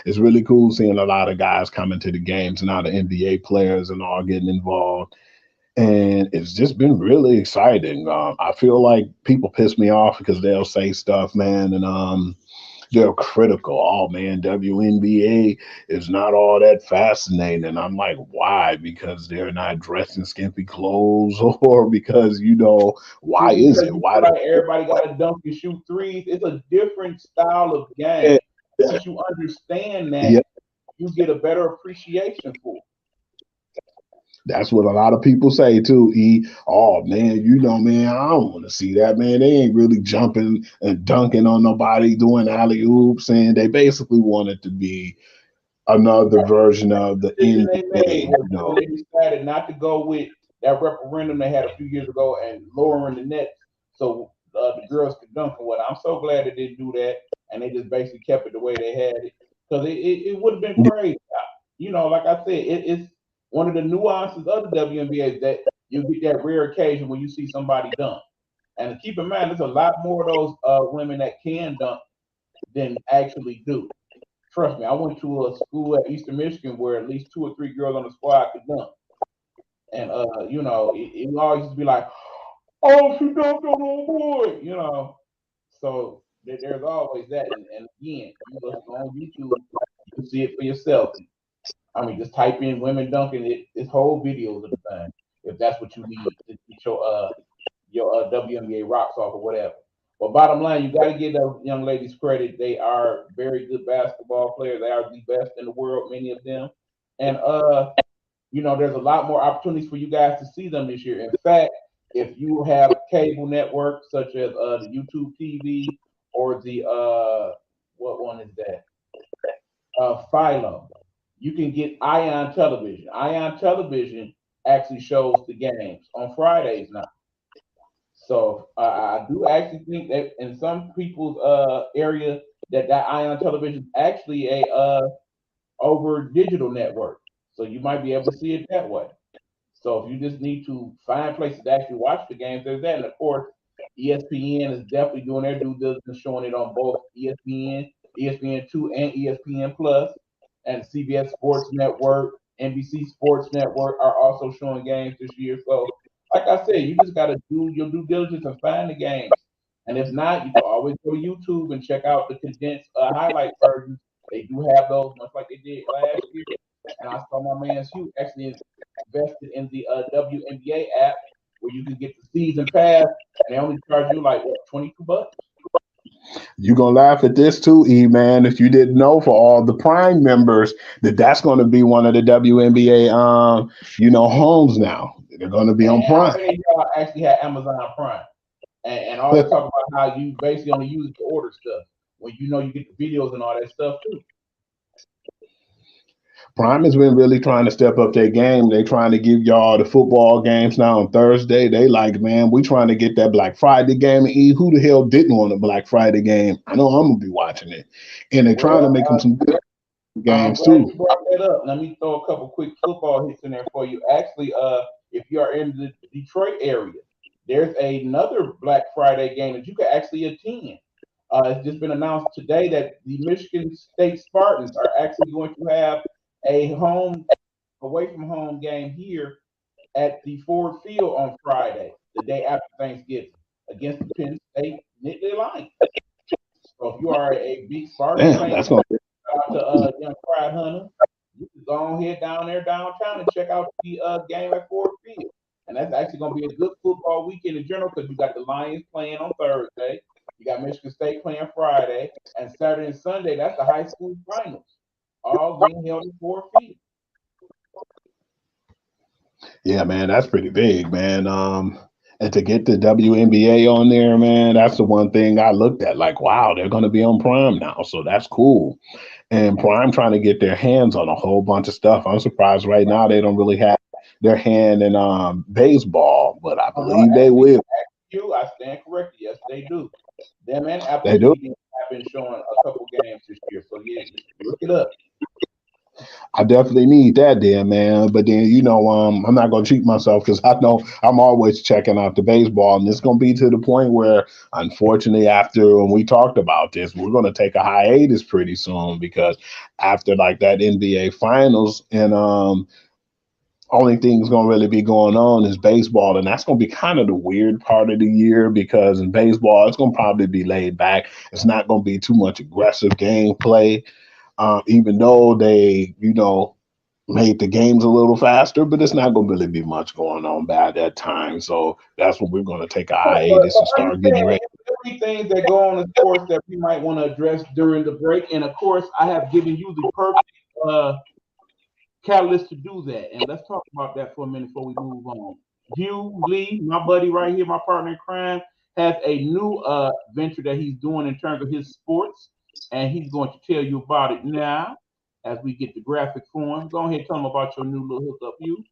it's really cool seeing a lot of guys coming to the games and now the NBA players and all getting involved. And it's just been really exciting. I feel like people piss me off because they'll say stuff, man, and they're critical. Oh man, WNBA is not all that fascinating. And I'm like, why? Because they're not dressed in skimpy clothes, or because why It's is because it? you Why feel do like everybody got to dunk and shoot threes. It's a different style of yeah, game. Once you understand that, yeah, you get a better appreciation for it. that's what a lot of people say too. Oh man, man, I don't want to see that, man. They ain't really jumping and dunking on nobody, doing alley oops, and they basically want it to be another version of the Decision they NBA, made was when they decided not to go with that referendum they had a few years ago and lowering the nets so the girls could dunk and what. I'm so glad they didn't do that and they just basically kept it the way they had it because it would have been crazy. Like I said, it's one of the nuances of the WNBA is that you get that rare occasion when you see somebody dunk. And keep in mind, there's a lot more of those women that can dunk than actually do. Trust me, I went to a school at Eastern Michigan where at least 2 or 3 girls on the squad could dunk. And it always used to be like, oh, she dunked on old boy, So there's always that. And again, you look on YouTube, you can see it for yourself. I mean, just type in women dunking. It's whole videos of the thing. If that's what you need to get your WNBA rocks off or whatever. But bottom line, you got to give those young ladies credit. They are very good basketball players. They are the best in the world, many of them. And there's a lot more opportunities for you guys to see them this year. In fact, if you have cable networks such as the YouTube TV or the what one is that? Philo. You can get Ion Television. Ion Television actually shows the games on Fridays now. So I do actually think that in some people's area that Ion Television is actually a over digital network. So you might be able to see it that way. So if you just need to find places to actually watch the games, there's that. And of course, ESPN is definitely doing their due diligence, showing it on both ESPN, ESPN2, and ESPN Plus, and CBS Sports Network, NBC Sports Network are also showing games this year. So, like I said, you just got to do your due diligence and find the games. And if not, you can always go to YouTube and check out the condensed highlight versions. They do have those, much like they did last year. And I saw my man Hugh actually invested in the WNBA app where you can get the season pass, and they only charge you like what, $22. You're gonna laugh at this too, E man. If you didn't know, for all the Prime members, that's going to be one of the WNBA homes now. They're going to be on How Prime. many of y'all actually had Amazon Prime? And always talk about how you basically only use it to order stuff when you know you get the videos and all that stuff too. Prime has been really trying to step up their game. They're trying to give y'all the football games now on Thursday. They like, man, we trying to get that Black Friday game. And E, who the hell didn't want a Black Friday game? I know I'm gonna be watching it. And they're trying to make them some good games I'm glad too. you brought that up. Let me throw a couple quick football hits in there for you. Actually, if you are in the Detroit area, there's another Black Friday game that you can actually attend. It's just been announced today that the Michigan State Spartans are actually going to have a away from home game here at the Ford Field on Friday, the day after Thanksgiving, against the Penn State Nittany Lions. So if you are a big Spartan Damn, fan, that's gonna be out to Young Pride Hunter, you can go ahead down there downtown and check out the game at Ford Field. And that's actually going to be a good football weekend in general because you got the Lions playing on Thursday, you got Michigan State playing Friday, and Saturday and Sunday, that's the high school finals, all being held at Ford Field. Yeah, man, that's pretty big, man. And to get the WNBA on there, man, that's the one thing I looked at. Like, wow, they're going to be on Prime now, so that's cool. And Prime trying to get their hands on a whole bunch of stuff. I'm surprised right now they don't really have their hand in baseball, but I believe they will. I stand corrected. Yes, they do. Them and Apple They do. TV have been showing a couple games this year, so yeah, look it up. I definitely need that there, man. But then, I'm not going to cheat myself because I know I'm always checking out the baseball. And it's going to be to the point where, unfortunately, after when we talked about this, we're going to take a hiatus pretty soon because after like that NBA finals and only thing's going to really be going on is baseball. And that's going to be kind of the weird part of the year because in baseball, it's going to probably be laid back. It's not going to be too much aggressive gameplay. Even though they, made the games a little faster, but it's not going to really be much going on by that time. So that's when we're going to take a hiatus and start getting ready. Three things that go on in sports that we might want to address during the break. And of course, I have given you the perfect catalyst to do that. And let's talk about that for a minute before we move on. Hugh Lee, my buddy right here, my partner in crime, has a new venture that he's doing in terms of his sports. And he's going to tell you about it now as we get the graphic for him. Go ahead and tell him about your new little hookup, you.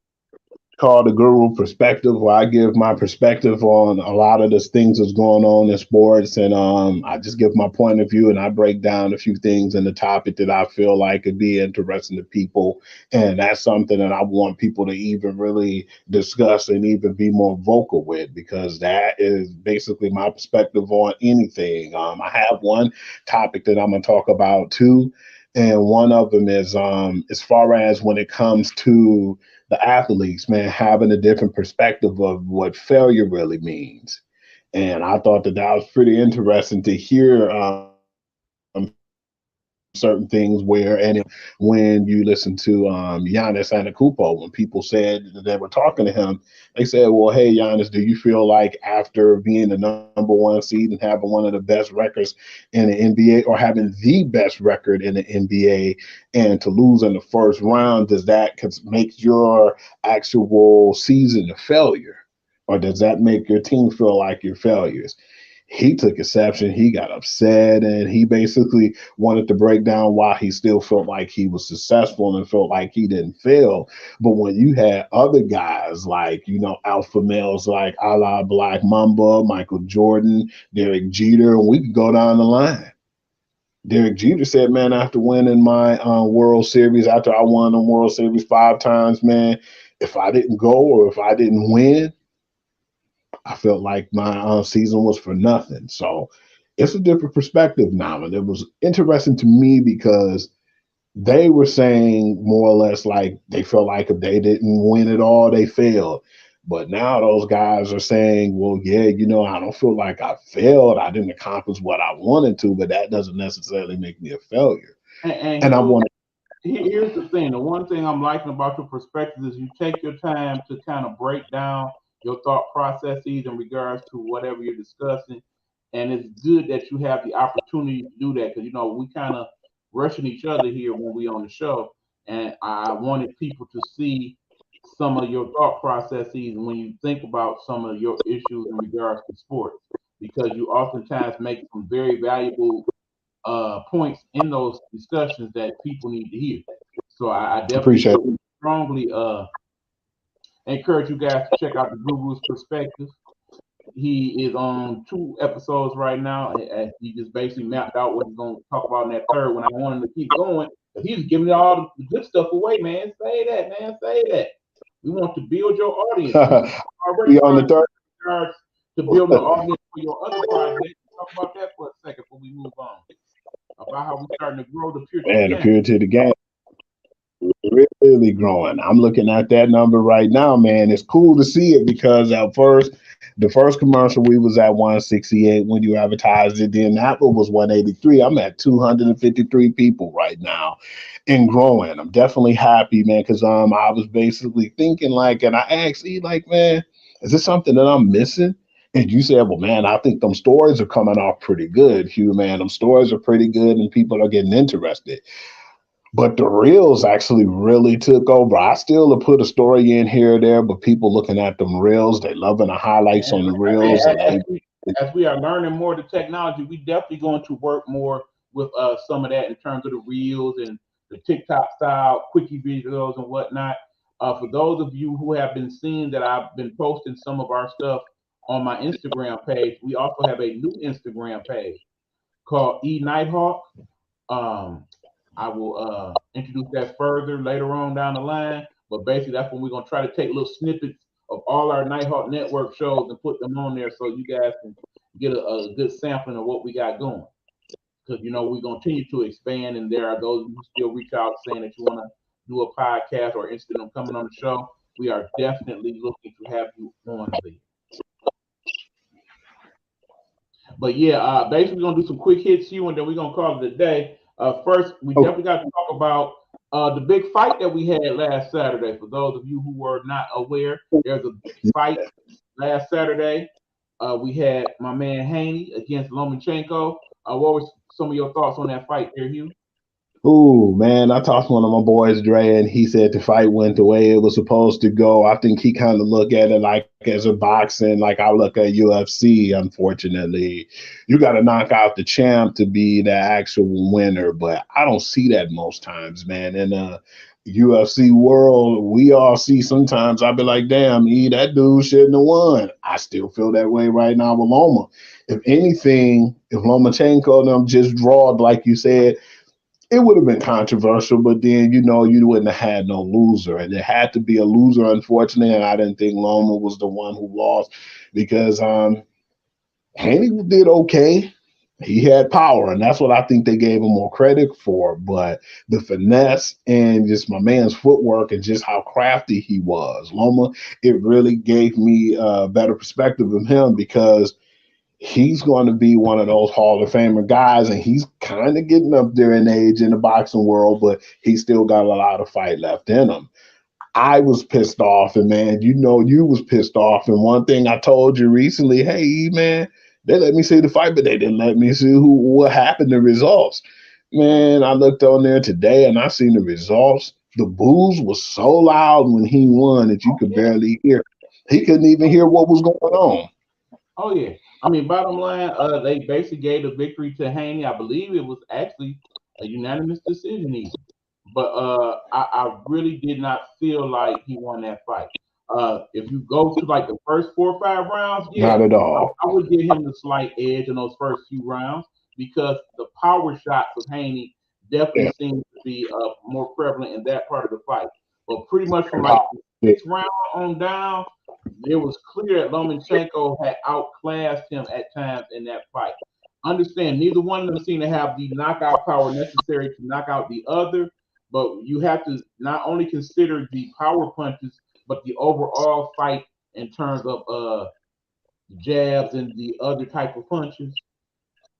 Called the Guru Perspective, where I give my perspective on a lot of the things that's going on in sports, and I just give my point of view and I break down a few things in the topic that I feel like could be interesting to people, and that's something that I want people to even really discuss and even be more vocal with because that is basically my perspective on anything. I have one topic that I'm going to talk about too, and one of them is as far as when it comes to the athletes, man, having a different perspective of what failure really means. And I thought that was pretty interesting to hear certain things and when you listen to Giannis Antetokounmpo, when people said that they were talking to him, they said, well, hey, Giannis, do you feel like after being the number one seed and having one of the best records in the NBA or having the best record in the NBA and to lose in the first round, does that make your actual season a failure? Or does that make your team feel like you're failures? He took exception. He got upset, and he basically wanted to break down why he still felt like he was successful and felt like he didn't fail. But when you had other guys like, alpha males like a la Black Mamba, Michael Jordan, Derek Jeter, and we could go down the line. Derek Jeter said, man, after winning my World Series, after I won the World Series 5 times, man, if I didn't go or if I didn't win, I felt like my season was for nothing. So it's a different perspective now. And it was interesting to me because they were saying more or less like they felt like if they didn't win it all, they failed. But now those guys are saying, well, yeah, I don't feel like I failed. I didn't accomplish what I wanted to, but that doesn't necessarily make me a failure. And And I want here's the thing. The one thing I'm liking about your perspective is you take your time to kind of break down your thought processes in regards to whatever you're discussing. And it's good that you have the opportunity to do that because, we kind of rushing each other here when we on the show. And I wanted people to see some of your thought processes when you think about some of your issues in regards to sports because you oftentimes make some very valuable points in those discussions that people need to hear. So I to definitely appreciate would strongly encourage you guys to check out the Guru's perspective. He is on 2 episodes right now. And he just basically mapped out what he's going to talk about in that third one. I want him to keep going. He's giving all the good stuff away, man. Say that, man. Say that. We want to build your audience. it. Already Be on the started third. in regards to building an audience for your other project. Talk about that for a second before we move on. About how we're starting to grow the Pure to the Man, the Game. Pure to the Game really growing. I'm looking at that number right now, man. It's cool to see it because the first commercial we was at 168 when you advertised it. Then that one was 183. I'm at 253 people right now, and growing. I'm definitely happy, man, because I was basically thinking like, and I asked E like, man, is this something that I'm missing? And you said, well, man, I think them stories are coming off pretty good, Hugh, man. Them stories are pretty good and people are getting interested. But the reels actually really took over. I still have put a story in here or there, but people looking at them reels, they loving the highlights on the And I mean, reels, and as we are learning more of the technology, we definitely going to work more with some of that in terms of the reels and the TikTok style quickie videos and whatnot. For those of you who have been seeing that I've been posting some of our stuff on my Instagram page, we also have a new Instagram page called E Nighthawk. Um, I will introduce that further later on down the line. But basically, that's when we're gonna try to take little snippets of all our Nighthawk Network shows and put them on there so you guys can get a good sampling of what we got going. Because we're gonna continue to expand, and there are those who still reach out saying that you want to do a podcast or interested in coming on the show. We are definitely looking to have you on there. But yeah, basically we're gonna do some quick hits here, and then we're gonna call it a day. First, we definitely got to talk about the big fight that we had last Saturday. For those of you who were not aware, there's a big fight last Saturday. We had my man Haney against Lomachenko. What were some of your thoughts on that fight there, Hugh? ooh, man, I talked to one of my boys, Dre, and he said the fight went the way it was supposed to go. I think he kind of look at it like as a boxing, like I look at UFC, unfortunately. You got to knock out the champ to be the actual winner, but I don't see that most times, man. In the UFC world, we all see sometimes I'll be like, damn, that dude shouldn't have won. I still feel that way right now with Loma. If anything, if Lomachenko and them just drawed, like you said, it would have been controversial, but then you wouldn't have had no loser, and it had to be a loser, unfortunately. And I didn't think Loma was the one who lost because Haney did okay. He had power, and that's what I think they gave him more credit for. But the finesse and just my man's footwork and just how crafty he was, Loma, it really gave me a better perspective of him because he's going to be one of those Hall of Famer guys, and he's kind of getting up there in age in the boxing world, but he's still got a lot of fight left in him. I was pissed off, and man, you was pissed off. And one thing I told you recently, hey man, they let me see the fight, but they didn't let me see what happened, the results. Man, I looked on there today and I seen the results. The boos was so loud when he won that you could barely hear. He couldn't even hear what was going on. Oh yeah. I mean, bottom line, they basically gave the victory to Haney. I believe it was actually a unanimous decision, even. But I really did not feel like he won that fight. If you go to like the first 4 or 5 rounds, Not yeah, at all. I would give him the slight edge in those first few rounds because the power shots of Haney definitely Yeah. seems to be more prevalent in that part of the fight. But pretty much from like the 6th round on down, it was clear that Lomachenko had outclassed him at times in that fight. Understand, neither one of them seem to have the knockout power necessary to knock out the other, but you have to not only consider the power punches, but the overall fight in terms of jabs and the other type of punches.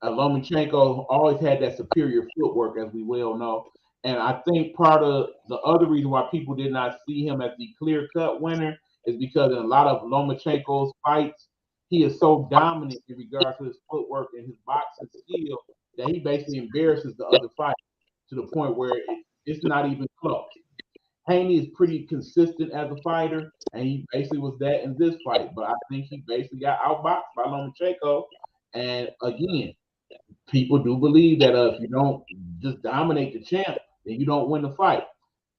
Lomachenko always had that superior footwork, as we well know. And I think part of the other reason why people did not see him as the clear-cut winner is because in a lot of Lomachenko's fights, he is so dominant in regards to his footwork and his boxing skill that he basically embarrasses the other fighter to the point where it's not even close. Haney is pretty consistent as a fighter, and he basically was that in this fight. But I think he basically got outboxed by Lomachenko. And again, people do believe that if you don't just dominate the champ, then you don't win the fight.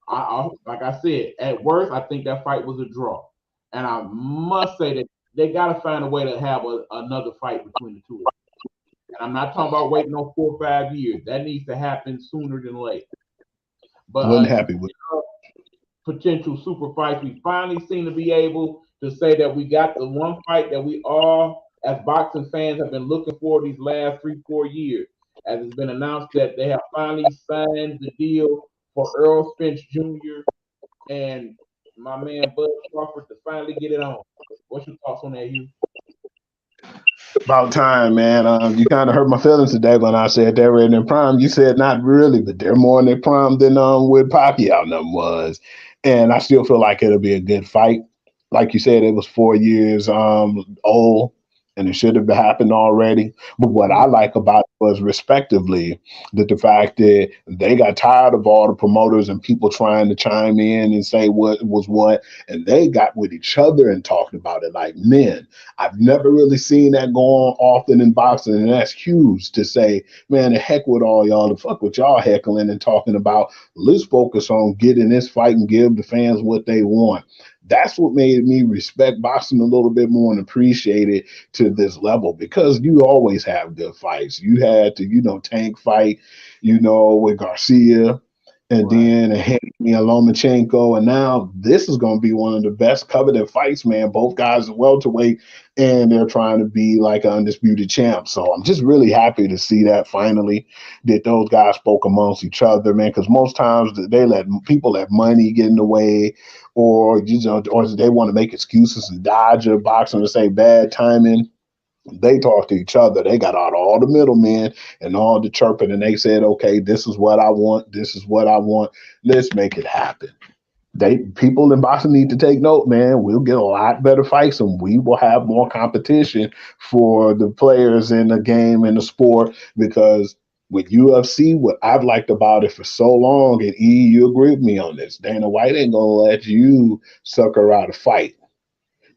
Like I said, at worst, I think that fight was a draw. And I must say that they got to find a way to have another fight between the two of them. And I'm not talking about waiting on 4 or 5 years. That needs to happen sooner than later. But wasn't happy with potential super fights, we finally seem to be able to say that we got the one fight that we all, as boxing fans, have been looking for these last 3-4 years. As it's been announced that they have finally signed the deal for Earl Spence Jr. and my man Bud Crawford to finally get it on. What's your thoughts on that, Hugh? About time, man. You kind of hurt my feelings today when I said they were in their prime. You said not really, but they're more in their prime than with Pacquiao and them was. And I still feel like it'll be a good fight. Like you said, it was 4 years old, and it should have happened already. But what I like about it was, respectively, that the fact that they got tired of all the promoters and people trying to chime in and say what was what, and they got with each other and talked about it like men. I've never really seen that go on often in boxing, and that's huge to say, man, the heck with all y'all, the fuck with y'all heckling and talking about, let's focus on getting this fight and give the fans what they want. That's what made me respect boxing a little bit more and appreciate it to this level, because you always have good fights. You had to, Tank fight, with Garcia, and then Haney and Lomachenko, and now this is going to be one of the best coveted fights, man. Both guys are welterweight, and they're trying to be like an undisputed champ. So I'm just really happy to see that finally, that those guys spoke amongst each other, man, because most times they let money get in the way, or they want to make excuses and dodge a boxing and say bad timing. They talk to each other. They got out all the middlemen and all the chirping, and they said, okay, this is what I want. This is what I want. Let's make it happen. People in boxing need to take note, man. We'll get a lot better fights, and we will have more competition for the players in the game and the sport, because with UFC, what I've liked about it for so long, and you agree with me on this, Dana White ain't going to let you sucker out a fight.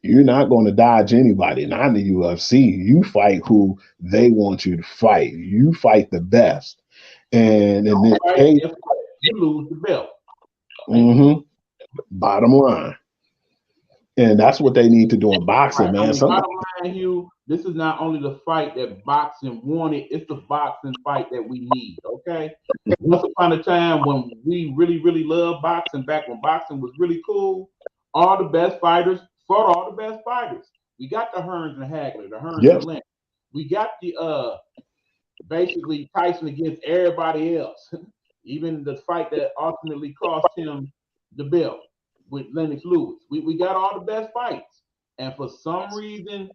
You're not going to dodge anybody, not in the UFC. You fight who they want you to fight. You fight the best. And in this case, you lose the belt. Bottom line. And that's what they need to do in boxing, man. Bottom line, Hugh, this is not only the fight that boxing wanted, it's the boxing fight that we need, okay? Once upon a time when we really, really loved boxing, back when boxing was really cool, all the best fighters fought all the best fighters. We got the Hearns and Hagler, the Hearns and Lynch. We got the basically Tyson against everybody else. Even the fight that ultimately cost him the belt with Lennox Lewis. We got all the best fights. And for some reason,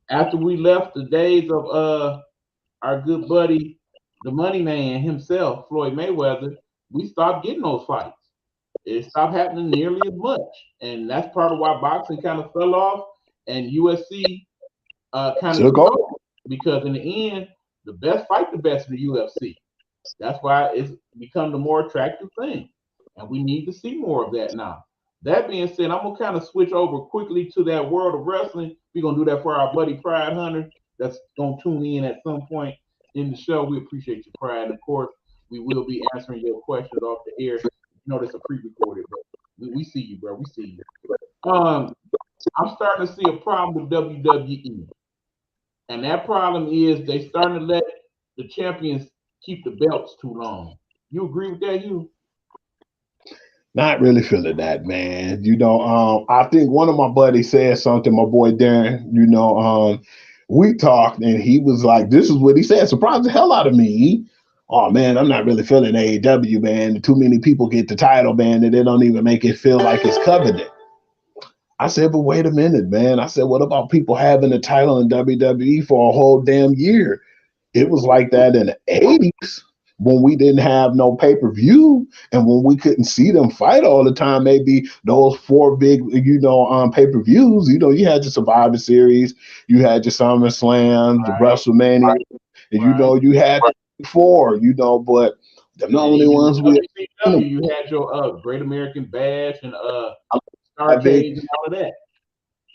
after we left the days of our good buddy, the money man himself, Floyd Mayweather, we stopped getting those fights. It stopped happening nearly as much. And that's part of why boxing kind of fell off and UFC kind of go, because in the end, the best fight the best in the UFC. That's why it's become the more attractive thing. And we need to see more of that now. That being said, I'm going to kind of switch over quickly to that world of wrestling. We're going to do that for our buddy Pride Hunter that's going to tune in at some point in the show. We appreciate your Pride. Of course, we will be answering your questions off the air. That's a pre-recorded, but we see you, bro. We see you. I'm starting to see a problem with WWE. And that problem is they starting to let the champions keep the belts too long. You agree with that, Hugh? Not really feeling that, man. I think one of my buddies said something, my boy Darren, we talked and he was like, this is what he said. Surprised the hell out of me. Oh man, I'm not really feeling AEW, man. Too many people get the title, man, and they don't even make it feel like it's coveted. I said, but wait a minute, man. I said, what about people having the title in WWE for a whole damn year? It was like that in the 80s when we didn't have no pay-per-view and when we couldn't see them fight all the time. Maybe those four big, pay-per-views, you had your Survivor Series, you had your SummerSlam, the Right, WrestleMania, and right. you had four, but the And only even ones we WCW, you had your Great American Bash and have it. Starcade and all of that.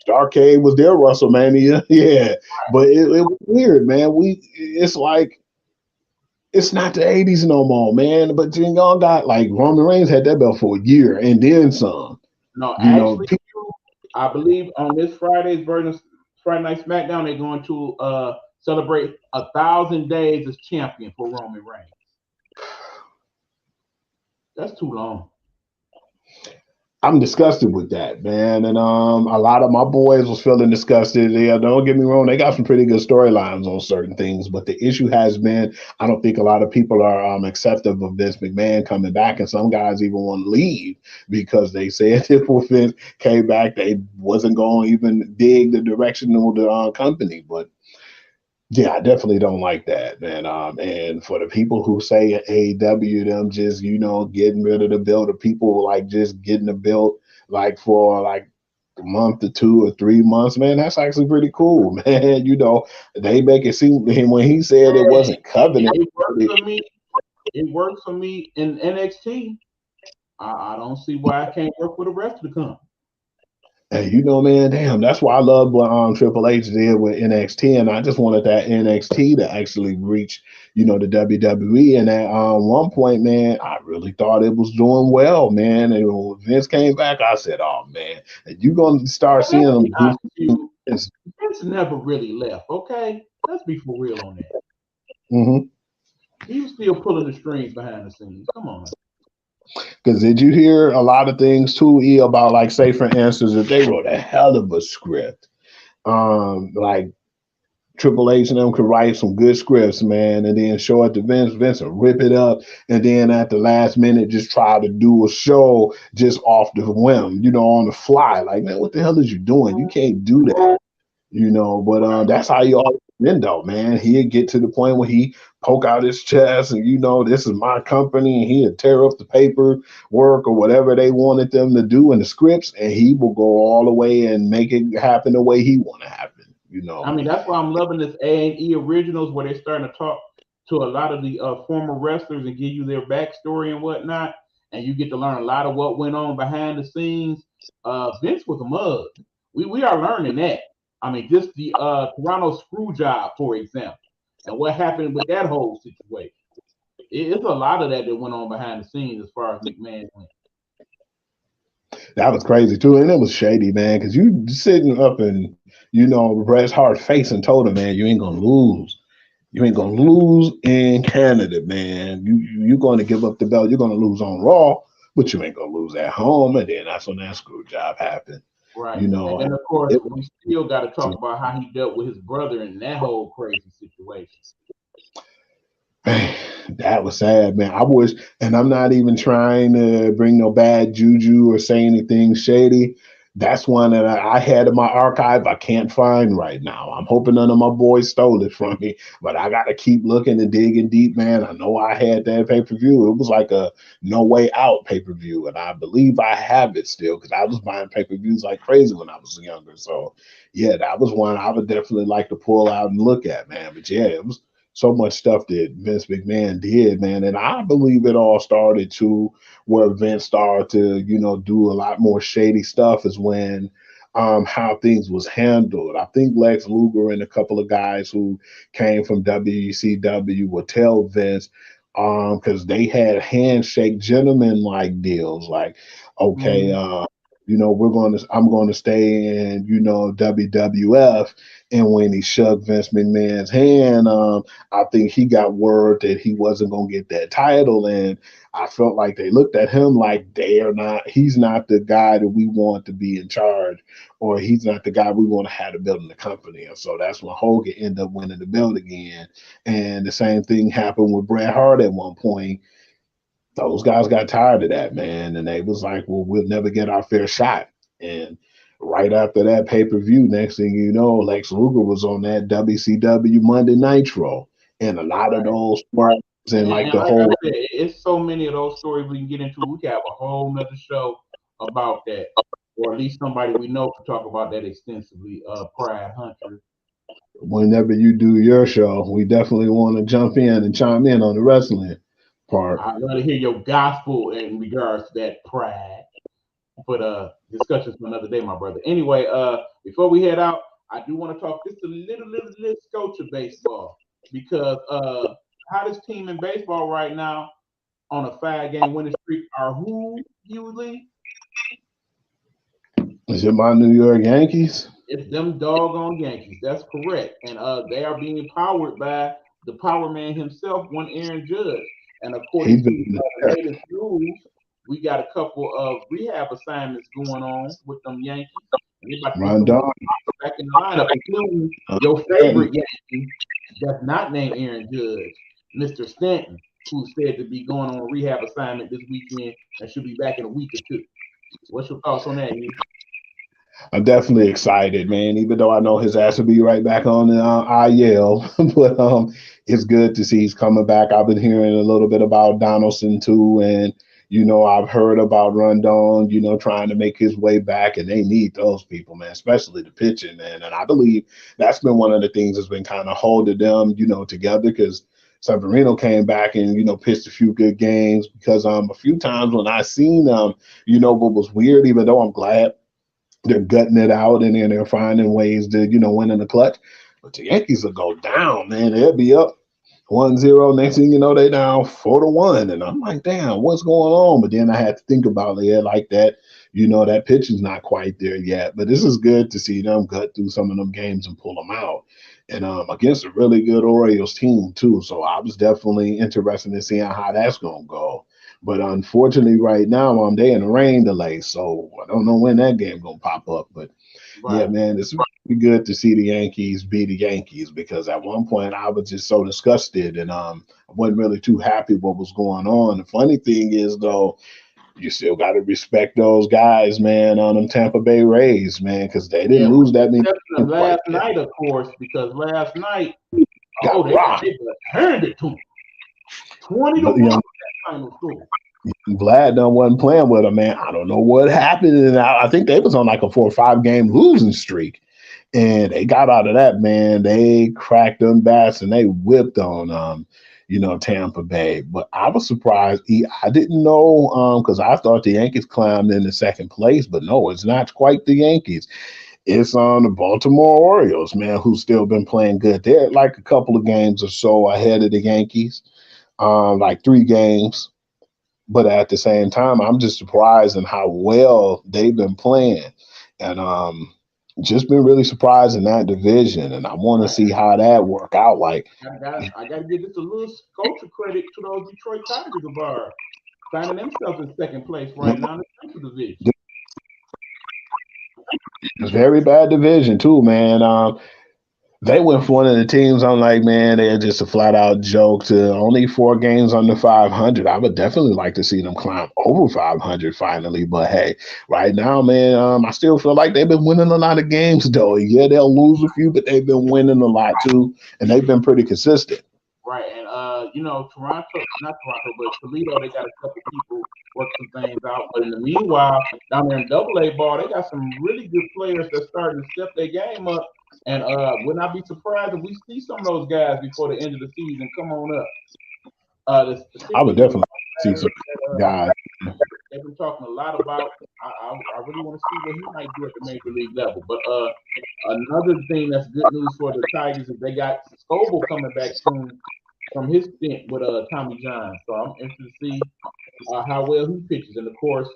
Starcade was their WrestleMania, yeah. But it was weird, man. It's like it's not the 80s no more, man. But then y'all got like Roman Reigns had that belt for a year and then some. No, You know, actually, I believe on this Friday's version of Friday Night SmackDown, they're going to celebrate 1,000 days as champion for Roman Reigns. That's too long. I'm disgusted with that, man. And a lot of my boys was feeling disgusted. Yeah, don't get me wrong, they got some pretty good storylines on certain things, but the issue has been I don't think a lot of people are acceptive of Vince McMahon coming back, and some guys even want to leave because they said if Vince came back, they wasn't going to even dig the direction of the company. But yeah, I definitely don't like that, man. And for the people who say AEW, them just getting rid of the bill, the people like just getting the bill like for like a month or 2 or 3 months, man, that's actually pretty cool, man. They make it seem when he said it Hey, wasn't covenant. it works for me. It works for me in NXT. I don't see why I can't work with the rest of the company. And man, damn, that's why I love what Triple H did with NXT, and I just wanted that NXT to actually reach, the WWE. And at one point, man, I really thought it was doing well, man. And when Vince came back, I said, "Oh man, you're gonna start Let seeing me them be honest with goofy." you. Vince never really left. Okay, let's be for real on that. Mm-hmm. He was still pulling the strings behind the scenes. Come on. Because did you hear a lot of things too, E, about like, say for instance, that they wrote a hell of a script, like Triple H and them could write some good scripts, man, and then show it to Vince. Vince will rip it up, and then at the last minute, just try to do a show just off the whim, on the fly. Like, man, what the hell is you doing? You can't do that, But that's how you always been, though, man. He'd get to the point where he poke out his chest, and this is my company, and he'd tear up the paperwork or whatever they wanted them to do in the scripts, and he will go all the way and make it happen the way he want to happen. I mean, that's why I'm loving this A&E originals where they're starting to talk to a lot of the former wrestlers and give you their backstory and whatnot, and you get to learn a lot of what went on behind the scenes. Vince was a mug. We are learning that. I mean, just the Toronto screw job, for example, and what happened with that whole situation. It's a lot of that went on behind the scenes as far as McMahon went. That was crazy too, and it was shady, man. Because you sitting up and Bret Hart face and told him, man, you ain't gonna lose. You ain't gonna lose in Canada, man. You're going to give up the belt. You're gonna lose on Raw, but you ain't gonna lose at home. And then that's when that screw job happened. Right. And then, of course, we still got to talk about how he dealt with his brother in that whole crazy situation. That was sad, man. I wish, and I'm not even trying to bring no bad juju or say anything shady. That's one that I had in my archive I can't find right now. I'm hoping none of my boys stole it from me, but I got to keep looking and digging deep, man. I know I had that pay-per-view. It was like a No Way Out pay-per-view, and I believe I have it still because I was buying pay-per-views like crazy when I was younger. So, yeah, that was one I would definitely like to pull out and look at, man. But, yeah, it was so much stuff that Vince McMahon did, man. And I believe it all started to where Vince started to, do a lot more shady stuff is when how things was handled. I think Lex Luger and a couple of guys who came from WCW would tell Vince, because they had handshake gentlemen like deals, like, okay, I'm going to stay in, WWF. And when he shook Vince McMahon's hand, I think he got word that he wasn't going to get that title. And I felt like they looked at him like he's not the guy that we want to be in charge, or he's not the guy we want to have to build in the company. And so that's when Hogan ended up winning the belt again. And the same thing happened with Bret Hart at one point. Those guys got tired of that, man. And they was like, well, we'll never get our fair shot. And right after that pay-per-view, next thing you know, Lex Luger was on that WCW Monday Nitro. And a lot of those stories and like the like whole. I said, it's so many of those stories we can get into. We can have a whole nother show about that, or at least somebody we know to talk about that extensively. Pride Hunter. Whenever you do your show, we definitely want to jump in and chime in on the wrestling part. I'd love to hear your gospel in regards to that pride. But discussions for another day, my brother. Anyway, before we head out, I do want to talk just a little scope of baseball because hottest team in baseball right now on a 5-game winning streak are who usually? Is it my New York Yankees? It's them doggone Yankees. That's correct. And they are being powered by the power man himself, one Aaron Judge. And according to the latest news, we got a couple of rehab assignments going on with them Yankees. And they're about to be back in the lineup, including your favorite Yankee that's not named Aaron Judge, Mr. Stanton, who's said to be going on a rehab assignment this weekend and should be back in a week or two. What's your thoughts on that, Hugh? I'm definitely excited, man. Even though I know his ass will be right back on the IL, but it's good to see he's coming back. I've been hearing a little bit about Donaldson too, and I've heard about Rondon, trying to make his way back, and they need those people, man, especially the pitching, man. And I believe that's been one of the things that's been kind of holding them, together because Severino came back and, pitched a few good games because a few times when I seen what was weird, even though I'm glad they're gutting it out and then they're finding ways to, win in the clutch. But the Yankees will go down, man. They'll be up 1-0. Next thing you know, they down 4-1. And I'm like, damn, what's going on? But then I had to think about it like that. That pitching's not quite there yet. But this is good to see them gut through some of them games and pull them out. And against a really good Orioles team, too. So I was definitely interested in seeing how that's going to go. But unfortunately, right now, they in a rain delay, so I don't know when that game gonna pop up. But yeah, man, it's really good to see the Yankees be the Yankees because at one point I was just so disgusted and I wasn't really too happy what was going on. The funny thing is, though, you still got to respect those guys, man, on them Tampa Bay Rays, man, because they didn't lose that many. Last night, of course, because last night, they turned it to them. 20-1. Vlad done wasn't playing with him, man. I don't know what happened. And I think they was on like a 4 or 5 game losing streak. And they got out of that, man. They cracked them bats and they whipped on Tampa Bay. But I was surprised. I didn't know because I thought the Yankees climbed into second place, but no, it's not quite the Yankees. It's on the Baltimore Orioles, man, who's still been playing good. They're like a couple of games or so ahead of the Yankees, like 3 games. But at the same time, I'm just surprised in how well they've been playing. And just been really surprised in that division. And I want to see how that work out. Like I got to give just a little culture credit to those Detroit Tigers of ours, finding themselves in second place right now in the Central Division. It's a very bad division, too, man. They went for one of the teams. I'm like, man, they're just a flat out joke to only 4 games under 500. I would definitely like to see them climb over 500 finally. But hey, right now, man, I still feel like they've been winning a lot of games, though. Yeah, they'll lose a few, but they've been winning a lot too, and they've been pretty consistent. Right, and not Toronto, but Toledo, they got a couple people work some things out. But in the meanwhile, down there in AA ball, they got some really good players that's starting to step their game up. And would not be surprised if we see some of those guys before the end of the season come on up. I would definitely see some guys. They've been talking a lot about. I really want to see what he might do at the major league level. But another thing that's good news for the Tigers is they got Scoble coming back soon from his stint with Tommy John. So I'm interested to see how well he pitches. And of course,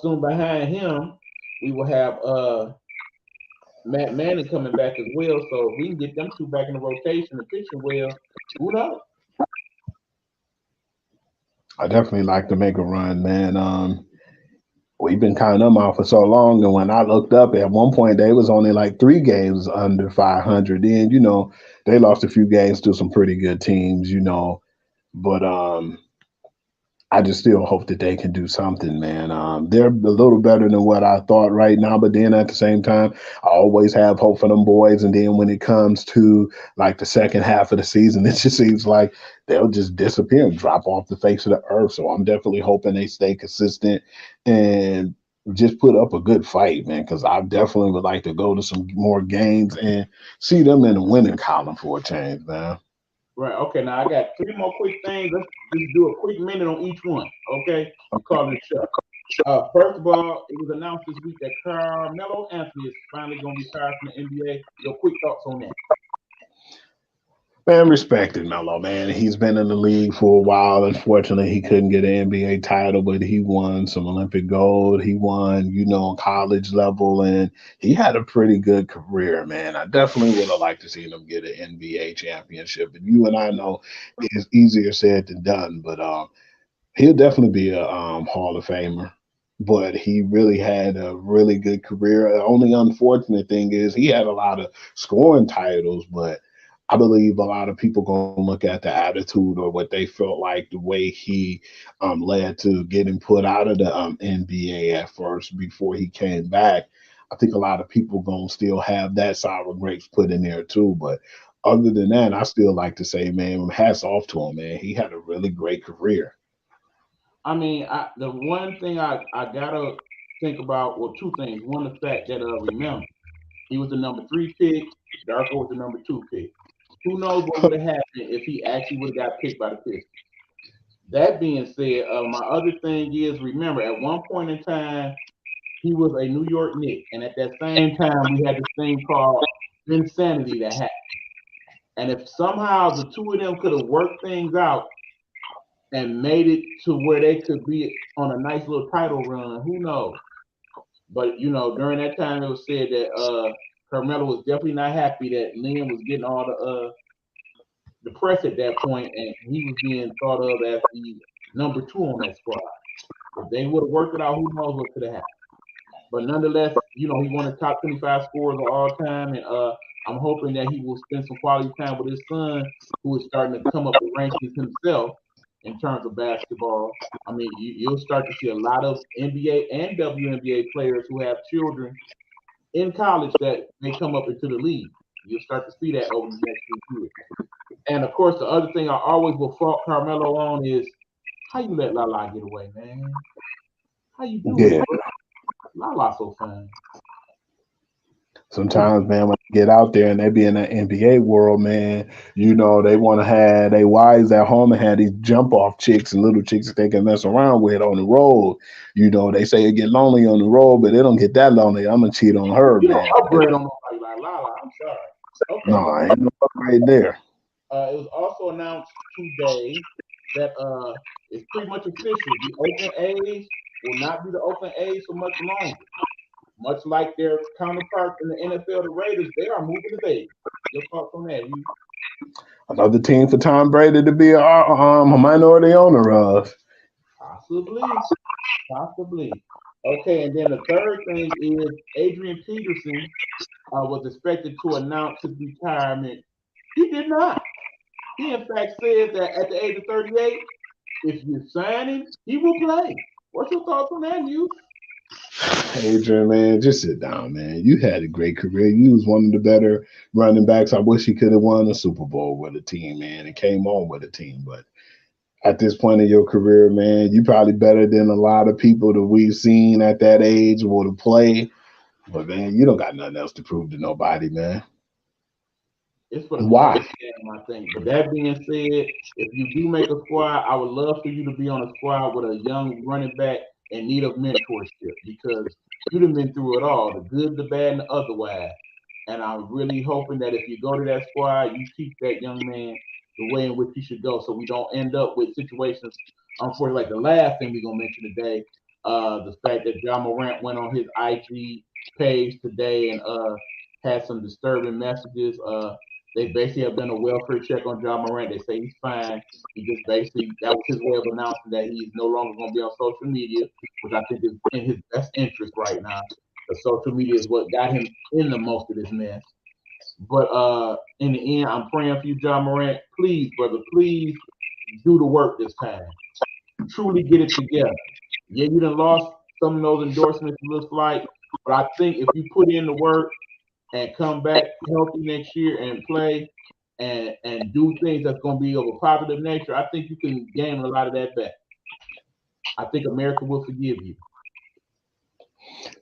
soon behind him, we will have Matt Manning coming back as well. So if we can get them 2 back in the rotation and pitching well, who knows? I definitely like to make a run, man. We've been counting them out for so long, and when I looked up at one point, they was only like 3 games under 500. Then, they lost a few games to some pretty good teams, but I just still hope that they can do something, man. They're a little better than what I thought right now, but then at the same time, I always have hope for them boys. And then when it comes to like the second half of the season, it just seems like they'll just disappear and drop off the face of the earth. So I'm definitely hoping they stay consistent and just put up a good fight, man. Because I definitely would like to go to some more games and see them in the winning column for a change, man. Right. Okay. Now I got three more quick things. Let's just do a quick minute on each one. Okay. We call it a show. First of all, it was announced this week that Carmelo Anthony is finally going to retire from the NBA. Your quick thoughts on that? Man, respected Melo, man. He's been in the league for a while. Unfortunately, he couldn't get an NBA title, but he won some Olympic gold. He won, college level, and he had a pretty good career, man. I definitely would have liked to see him get an NBA championship. But you and I know it's easier said than done. But he'll definitely be a Hall of Famer. But he really had a really good career. The only unfortunate thing is he had a lot of scoring titles, but I believe a lot of people gonna look at the attitude or what they felt like the way he led to getting put out of the NBA at first before he came back. I think a lot of people gonna still have that sour grapes put in there too. But other than that, I still like to say, man, hats off to him, man. He had a really great career. I mean, the one thing I gotta think about, well, two things. One, the fact that remember he was the number three pick. Darko was the number two pick. Who knows what would have happened if he actually would have got picked by the Pistons? That being said, my other thing is remember at one point in time he was a New York Knick, and at that same time we had this thing called insanity that happened. And if somehow the two of them could have worked things out and made it to where they could be on a nice little title run, who knows? But during that time it was said that Carmelo was definitely not happy that Lynn was getting all the press at that point, and he was being thought of as the number two on that squad. If they would have worked it out, who knows what could have happened. But nonetheless, he won the top 25 scorers of all time, and I'm hoping that he will spend some quality time with his son, who is starting to come up the rankings himself in terms of basketball. I mean, you'll start to see a lot of NBA and WNBA players who have children in college that may come up into the league. You'll start to see that over the next few years. And of course, the other thing I always will fault Carmelo on is how you let Lala get away, man. How you do it, Yeah. bro? Lala so fine. Sometimes, man, when they get out there and they be in that NBA world, man, they want to have their wives at home and have these jump off chicks and little chicks that they can mess around with on the road. They say it get lonely on the road, but it don't get that lonely. I'm gonna cheat on her, You don't man. upgrade on nobody like Lala. I'm sorry. Okay. No, I ain't no upgrade there. It was also announced today that it's pretty much official. The Oakland A's will not be the Oakland A's for much longer. Much like their counterparts in the NFL, the Raiders, they are moving to Vegas. Your thoughts on that? Another team for Tom Brady to be a minority owner of. Possibly. Possibly. Okay, and then the third thing is Adrian Peterson was expected to announce his retirement. He did not. He, in fact, said that at the age of 38, if you sign him, he will play. What's your thoughts on that, news? Adrian, man, just sit down, man. You had a great career. You was one of the better running backs. I wish he could have won a Super Bowl with a team, man, and came on with a team. But at this point in your career, man, you probably better than a lot of people that we've seen at that age or to play. But man, you don't got nothing else to prove to nobody, man. It's for the Why? I think. But that being said, if you do make a squad, I would love for you to be on a squad with a young running back in need of mentorship because you've been through it all, the good, the bad, and the otherwise. And I'm really hoping that if you go to that squad, you teach that young man the way in which he should go so we don't end up with situations, unfortunately, like the last thing we're going to mention today, the fact that John Morant went on his IG page today and had some disturbing messages. They basically have done a welfare check on John Morant. They say he's fine. He just basically, that was his way of announcing that he's no longer going to be on social media, which I think is in his best interest right now. The social media is what got him in the most of this mess. But in the end, I'm praying for you, John Morant. Please, brother, please do the work this time. truly get it together. Yeah, you done lost some of those endorsements, it looks like, but I think if you put in the work and come back healthy next year and play and do things that's going to be of a positive nature, I think you can gain a lot of that back. I think America will forgive you.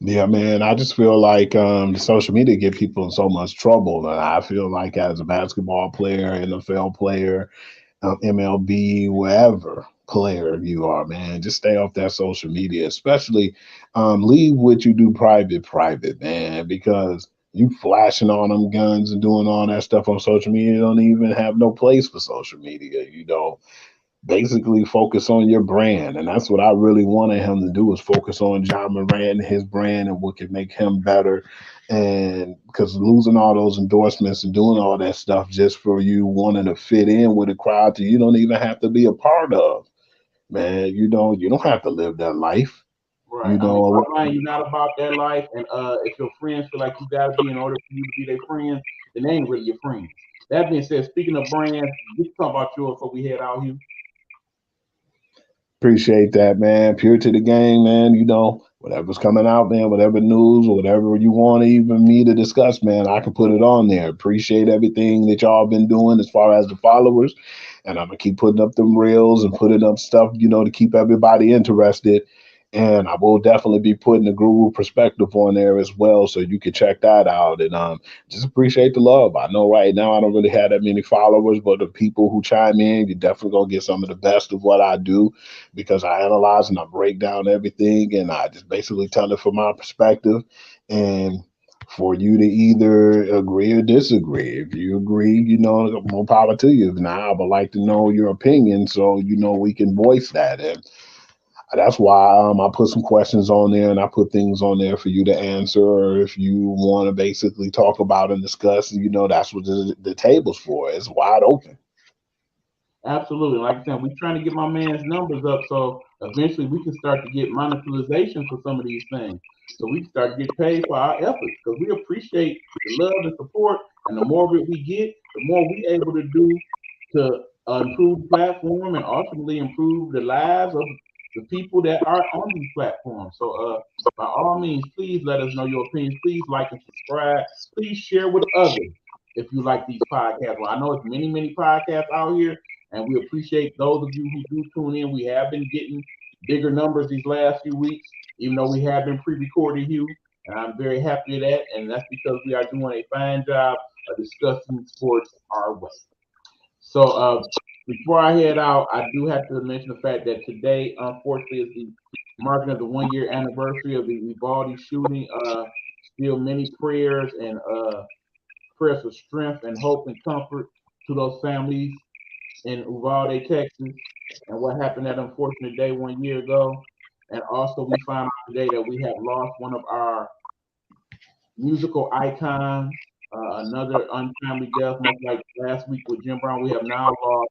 Yeah, man. I just feel like the social media get people in so much trouble, and I feel like as a basketball player, NFL player, MLB, wherever player you are, man, just stay off that social media. Especially leave what you do private, man, because you flashing on them guns and doing all that stuff on social media don't even have no place for social media. Basically focus on your brand. And that's what I really wanted him to do, is focus on John Moran and his brand and what can make him better. And because losing all those endorsements and doing all that stuff just for you wanting to fit in with a crowd that you don't even have to be a part of, man, you don't have to live that life. Right. You I mean, know, bottom line, you're not about that life. And if your friends feel like you got to be in order for you to be their friends, then they ain't really your friends. That being said, speaking of brands, we can talk about yours before we head out here. appreciate that, man. Pure to the game, man. Whatever's coming out, man, whatever news or whatever you want even me to discuss, man, I can put it on there. Appreciate everything that y'all been doing as far as the followers. And I'm gonna keep putting up them reels and putting up stuff, to keep everybody interested. And I will definitely be putting the Guru perspective on there as well, so you can check that out. And just appreciate the love. I know right now I don't really have that many followers, but the people who chime in, you're definitely gonna get some of the best of what I do, because I analyze and I break down everything and I just basically tell it from my perspective. And for you to either agree or disagree. If you agree, more power to you. Now, I would like to know your opinion so we can voice that. And that's why I put some questions on there and I put things on there for you to answer. Or if you want to basically talk about and discuss, that's what the table's for. It's wide open. Absolutely. Like I said, we're trying to get my man's numbers up so eventually we can start to get monetization for some of these things. So we can start to get paid for our efforts because we appreciate the love and support. And the more we get, the more we able to do to improve the platform and ultimately improve the lives of the people that are on these platforms. So by all means, please let us know your opinions. Please like and subscribe. Please share with others if you like these podcasts. Well, I know it's many podcasts out here, and we appreciate those of you who do tune in. We have been getting bigger numbers these last few weeks, even though we have been pre-recorded, Hugh. And I'm very happy with that. And that's because we are doing a fine job of discussing sports our way. So before I head out, I do have to mention the fact that today, unfortunately, is the marking of the 1 year anniversary of the Uvalde shooting. Still many prayers and prayers for strength and hope and comfort to those families in Uvalde, Texas, and what happened that unfortunate day 1 year ago. And also, we found out today that we have lost one of our musical icons, another untimely death, much like last week with Jim Brown. We have now lost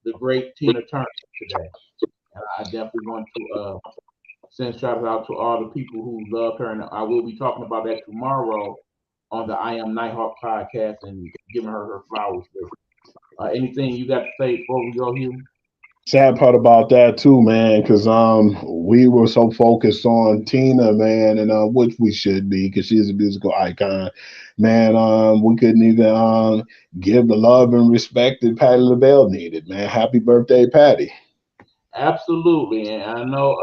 the great Tina Turner today. And I definitely want to send shout out to all the people who love her. And I will be talking about that tomorrow on the I Am Nighthawk podcast and giving her flowers. Anything you got to say before we go, Hugh? Sad part about that too, man, because we were so focused on Tina, man, and which we should be, because she's a musical icon, man. We couldn't even give the love and respect that Patti LaBelle needed, man. Happy birthday, Patti. Absolutely, and I know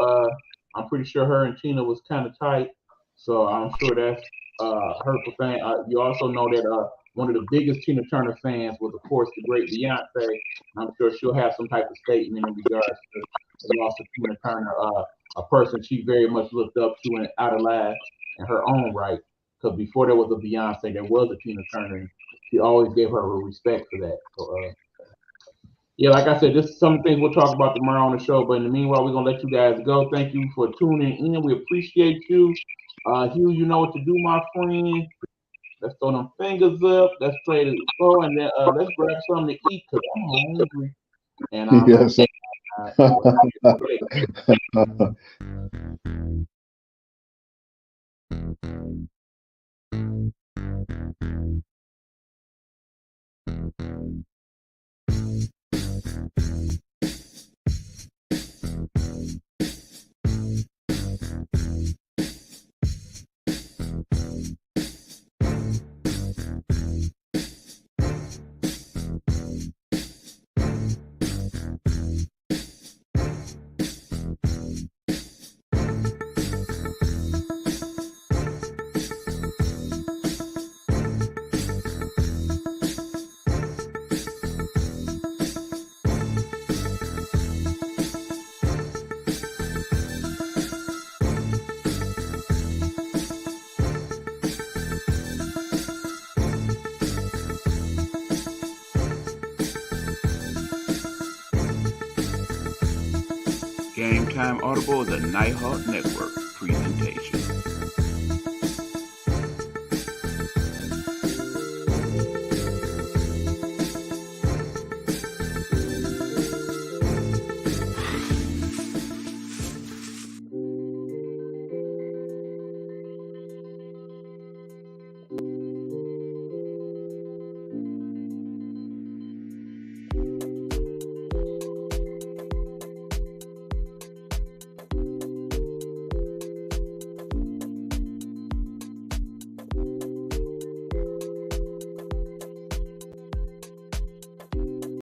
I'm pretty sure her and Tina was kind of tight, so I'm sure that's hurtful thing. You also know that one of the biggest Tina Turner fans was, of course, the great Beyonce. I'm sure she'll have some type of statement in regards to the loss of Tina Turner, a person she very much looked up to and idolized in her own right. Because before there was a Beyonce, there was a Tina Turner, and she always gave her respect for that. So, yeah, like I said, this is some things we'll talk about tomorrow on the show. But in the meanwhile, we're gonna let you guys go. Thank you for tuning in. We appreciate you. Hugh, you know what to do, my friend. Let's throw them fingers up. Let's play the flow, and then let's grab something to eat because I'm hungry. And Yes. Gametime Audible is a Nighthawk Network presentation.